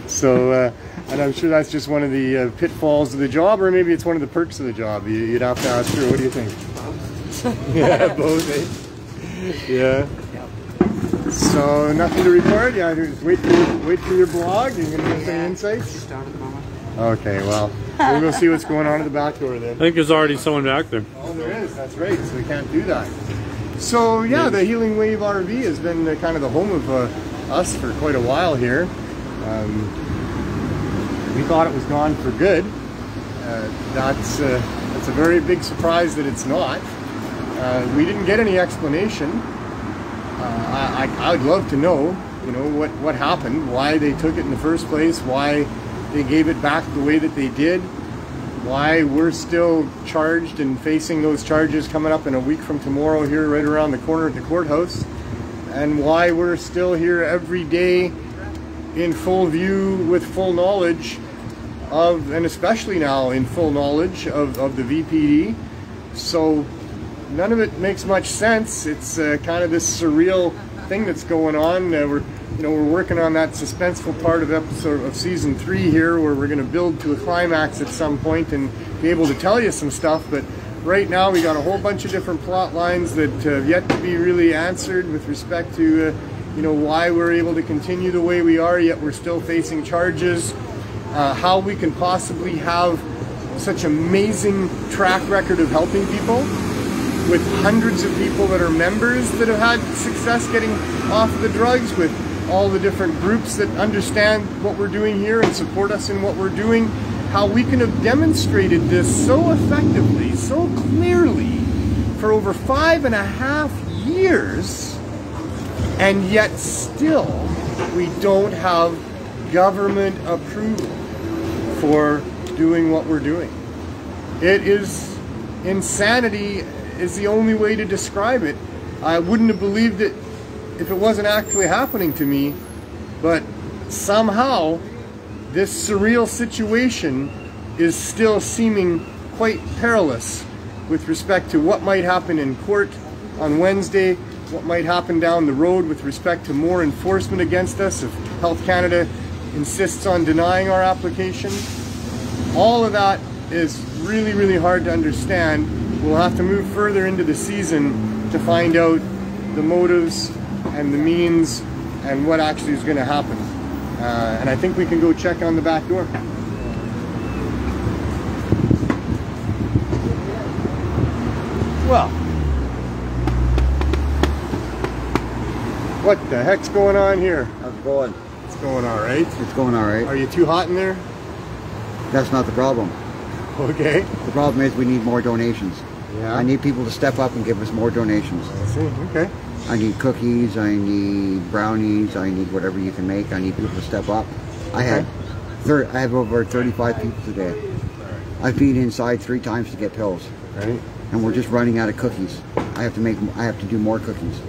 So. And I'm sure that's just one of the pitfalls of the job, or maybe it's one of the perks of the job. You'd have to ask her. What do you think? Yeah, both. Yeah. So nothing to report. Yeah, just wait for your blog. You're gonna get some insights. Just out at the moment. Okay, well, we'll go see what's going on at the back door then. I think there's already someone back there. Oh, there is. That's right. So we can't do that. So yeah, the Healing Wave RV has been kind of the home of us for quite a while here. We thought it was gone for good. That's a very big surprise that it's not. We didn't get any explanation. I'd love to know, what happened, why they took it in the first place, why they gave it back the way that they did, why we're still charged and facing those charges coming up in a week from tomorrow here right around the corner at the courthouse, and why we're still here every day in full view with full knowledge of, and especially now in full knowledge of the VPD. So none of it makes much sense. It's kind of this surreal thing that's going on. We're working on that suspenseful part of season 3 here, where we're going to build to a climax at some point and be able to tell you some stuff. But right now we got a whole bunch of different plot lines that have yet to be really answered with respect to why we're able to continue the way we are, yet we're still facing charges. How we can possibly have such amazing track record of helping people, with hundreds of people that are members that have had success getting off the drugs, with all the different groups that understand what we're doing here and support us in what we're doing. How we can have demonstrated this so effectively, so clearly for over 5.5 years, and yet still we don't have government approval for doing what we're doing. It is insanity is the only way to describe it. I wouldn't have believed it if it wasn't actually happening to me, but somehow this surreal situation is still seeming quite perilous with respect to what might happen in court on Wednesday, what might happen down the road with respect to more enforcement against us if Health Canada insists on denying our application. All of that is really, really hard to understand. We'll have to move further into the season to find out the motives and the means and what actually is going to happen. And I think we can go check on the back door. Well, what the heck's going on here? How's it going? It's going all right. It's going all right. Are you too hot in there? That's not the problem. Okay. The problem is we need more donations. Yeah. I need people to step up and give us more donations. I see. Okay. I need cookies, I need brownies, I need whatever you can make. I need people to step up. I have over 35 people today. I feed inside 3 times to get pills. Right. And we're just running out of cookies. I have to do more cookies.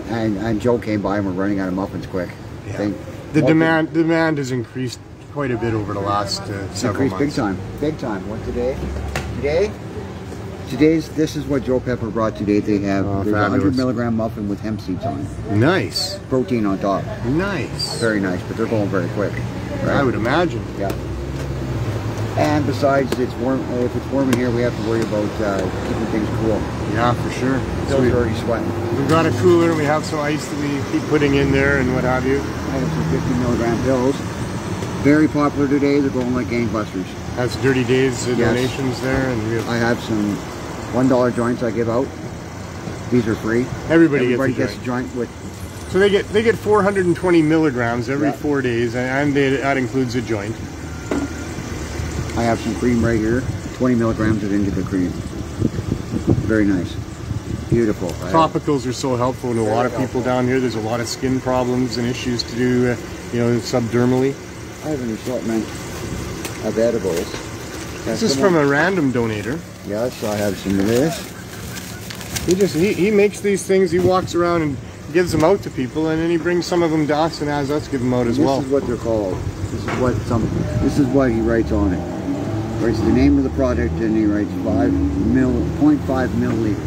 And Joe came by and we're running out of muffins quick. Yeah. The demand has increased quite a bit over the last several months. Big time. Big time. What today? This is what Joe Pepper brought today. They have there's a 100 milligram muffin with hemp seeds on it. Nice. Protein on top. Nice. Very nice, but they're going very quick. Right? I would imagine. Yeah. And besides, it's warm. If it's warm in here, we have to worry about keeping things cool. Yeah, for sure. So we're already sweating. We've got a cooler and we have some ice that we keep putting in there and what have you. I have some 50 milligram pills. Very popular today. They're going like gangbusters. That's Dirty Days donations there, and I have some $1 joints I give out. These are free. Everybody gets a joint with. So they get 420 milligrams every 4 days, and that includes a joint. I have some cream right here, 20 milligrams of indica cream. Very nice, beautiful. Topicals are so helpful to a lot of people down here. There's a lot of skin problems and issues to do, subdermally. I have an assortment of edibles. This is from a random donator. Yes, I have some of this. He makes these things. He walks around and gives them out to people, and then he brings some of them to us and has us give them out as well. This is what they're called. This is what he writes on it. Writes the name of the product, and he writes 0.5 milliliters.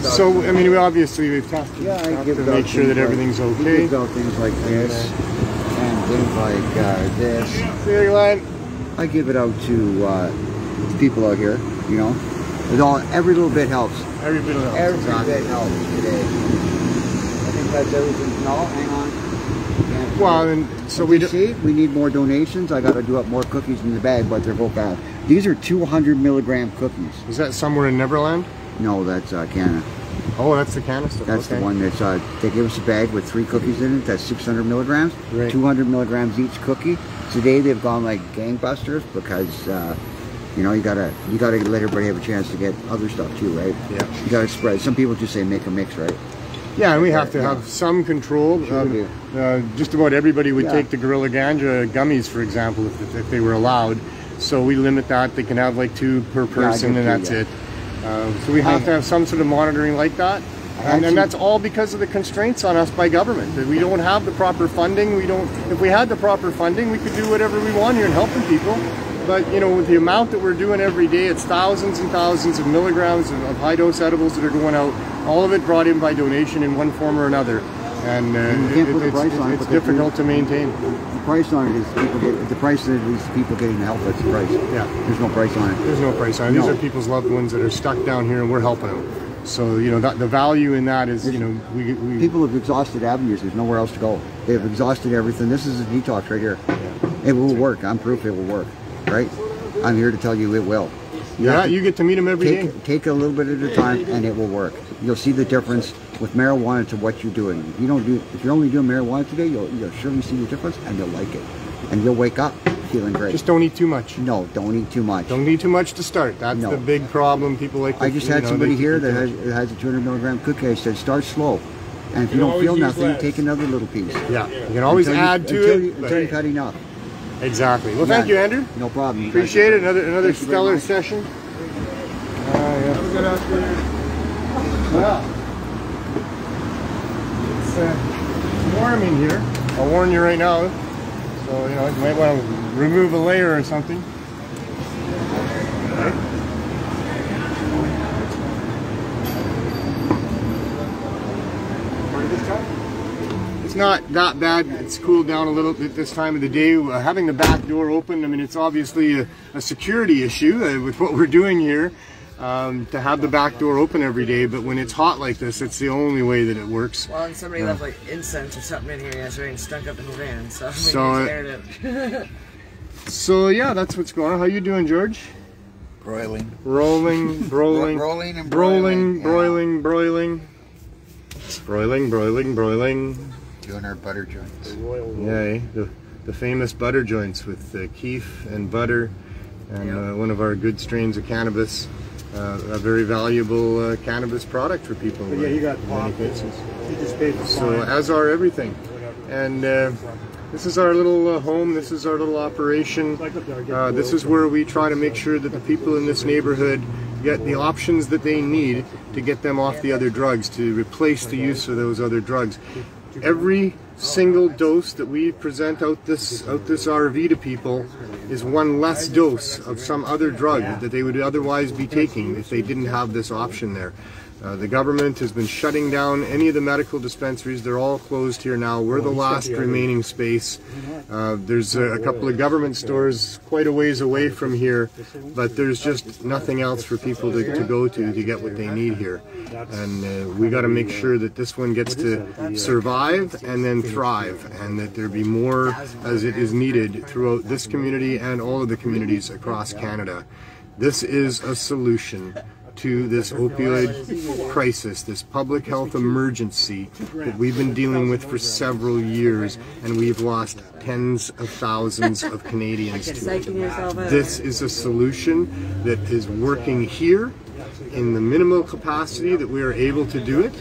So I mean, we've talked to make sure that everything's okay. He gives out things like this and things like this. Here, Glenn. I give it out to people out here, you know. Every little bit helps. Every bit helps. Every bit helps today. I think that's everything. No, hang on. Well, and so we need more donations. I got to do up more cookies in the bag, but they're both bad. These are 200 milligram cookies. Is that somewhere in Neverland? No, that's Canada. Oh, that's the Canada stuff. That's the one that's, they give us a bag with 3 cookies in it. That's 600 milligrams. Right. 200 milligrams each cookie. Today they've gone like gangbusters because, you gotta let everybody have a chance to get other stuff too, right? Yeah. You gotta spread. Some people just say make a mix, right? Yeah, and we have to have some control. Sure just about everybody would take the Gorilla Ganja gummies, for example, if they were allowed. So we limit that. They can have like 2 per person, and that's it. So we have to have some sort of monitoring like that. And that's all because of the constraints on us by government. That we don't have the proper funding. If we had the proper funding, we could do whatever we want here and helping people. But with the amount that we're doing every day, it's thousands and thousands of milligrams of high dose edibles that are going out. All of it brought in by donation in one form or another. And it's difficult to maintain. The price on it is the price of these people getting the help. That's the price. Yeah. There's no price on it. There's no price on it. These are people's loved ones that are stuck down here, and we're helping them. So the value in that is we people have exhausted avenues. There's nowhere else to go. They have exhausted everything. This is a detox right here. Yeah. It will work. I'm proof it will work. Right? I'm here to tell you it will. You get to meet them every day. Take a little bit at a time, and it will work. You'll see the difference with marijuana to what you're doing. If you're only doing marijuana today, you'll surely see the difference, and you'll like it, and you'll wake up feeling great. Just don't eat too much. No, don't eat too much. Don't eat too much to start. That's the big problem. People like. I just had somebody here that has a 200 milligram cookie. I said start slow, and if you don't feel nothing, take another little piece. Yeah, you can always add to it until you've had enough. Exactly. Well, thank you, Andrew. No problem. Appreciate it. Another stellar session. Have a good afternoon. warm in here. I'll warn you right now. So, you know, you might want to remove a layer or something. Okay. It's not that bad. It's cooled down a little bit this time of the day. Having the back door open, I mean, it's obviously a security issue with what we're doing here. To have the back door open every day, but when it's hot like this, it's the only way that it works. Well, and somebody left like incense or something in here yesterday and stuck up in the van, so so yeah, that's what's going on. How you doing, George? Broiling. Rolling, broiling, Rolling and broiling, broiling, broiling, broiling, broiling. Doing our butter joints. Yeah, the famous butter joints with keef and butter, and one of our good strains of cannabis. A very valuable cannabis product for people. Yeah, you got many cases. You just paid for so as are everything. And this is our little home. This is our little operation. This is where we try to make sure that the people in this neighborhood get the options that they need to get them off the other drugs, to replace the use of those other drugs. Every single dose that we present out this RV to people is one less dose of some other drug that they would otherwise be taking if they didn't have this option there. The government has been shutting down any of the medical dispensaries. They're all closed here now. We're the last remaining space. There's a couple of government stores quite a ways away from here, but there's just nothing else for people to go to get what they need here. And we got to make sure that this one gets to survive and then thrive, and that there be more as it is needed throughout this community and all of the communities across Canada. This is a solution to this opioid crisis, this public health emergency that we've been dealing with for several years, and we've lost tens of thousands of Canadians to it. This is a solution that is working here in the minimal capacity that we are able to do it,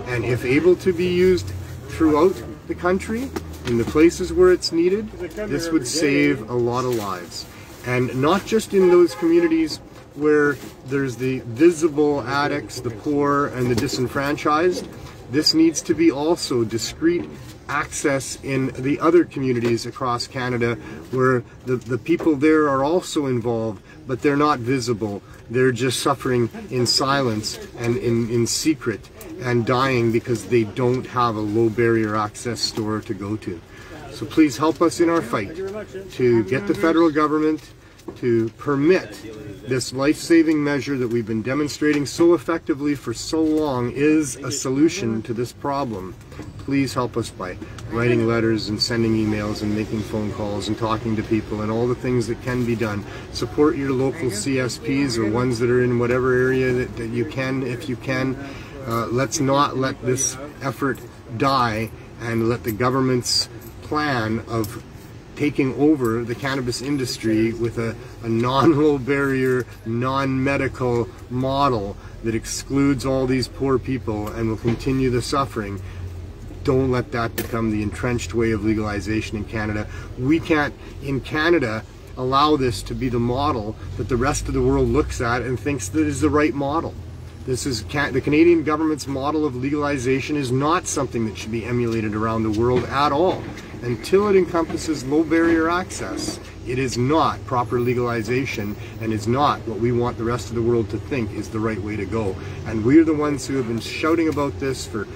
and if able to be used throughout the country, in the places where it's needed, this would save a lot of lives. And not just in those communities where there's the visible addicts, the poor, and the disenfranchised. This needs to be also discreet access in the other communities across Canada where the people there are also involved, but they're not visible. They're just suffering in silence and in secret and dying because they don't have a low barrier access store to go to. So please help us in our fight to get the federal government to permit this life-saving measure that we've been demonstrating so effectively for so long is a solution to this problem. Please help us by writing letters and sending emails and making phone calls and talking to people and all the things that can be done. Support your local CSPs or ones that are in whatever area that you can, if you can. Let's not let this effort die and let the government's plan of taking over the cannabis industry with a non-low barrier, non-medical model that excludes all these poor people and will continue the suffering. Don't let that become the entrenched way of legalization in Canada. We can't, in Canada, allow this to be the model that the rest of the world looks at and thinks that is the right model. This is the Canadian government's model of legalization is not something that should be emulated around the world at all. Until it encompasses low barrier access, it is not proper legalization and is not what we want the rest of the world to think is the right way to go. And we're the ones who have been shouting about this for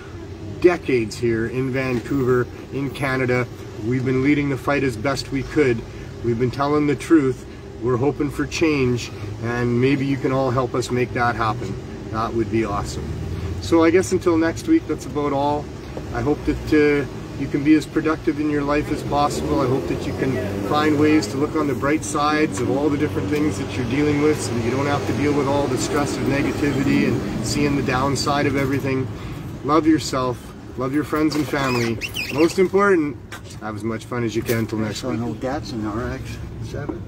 decades here in Vancouver, in Canada. We've been leading the fight as best we could. We've been telling the truth. We're hoping for change, and maybe you can all help us make that happen. That would be awesome. So I guess until next week, that's about all. I hope that you can be as productive in your life as possible. I hope that you can find ways to look on the bright sides of all the different things that you're dealing with so that you don't have to deal with all the stress of negativity and seeing the downside of everything. Love yourself. Love your friends and family. Most important, have as much fun as you can until next week. That's an RX-7.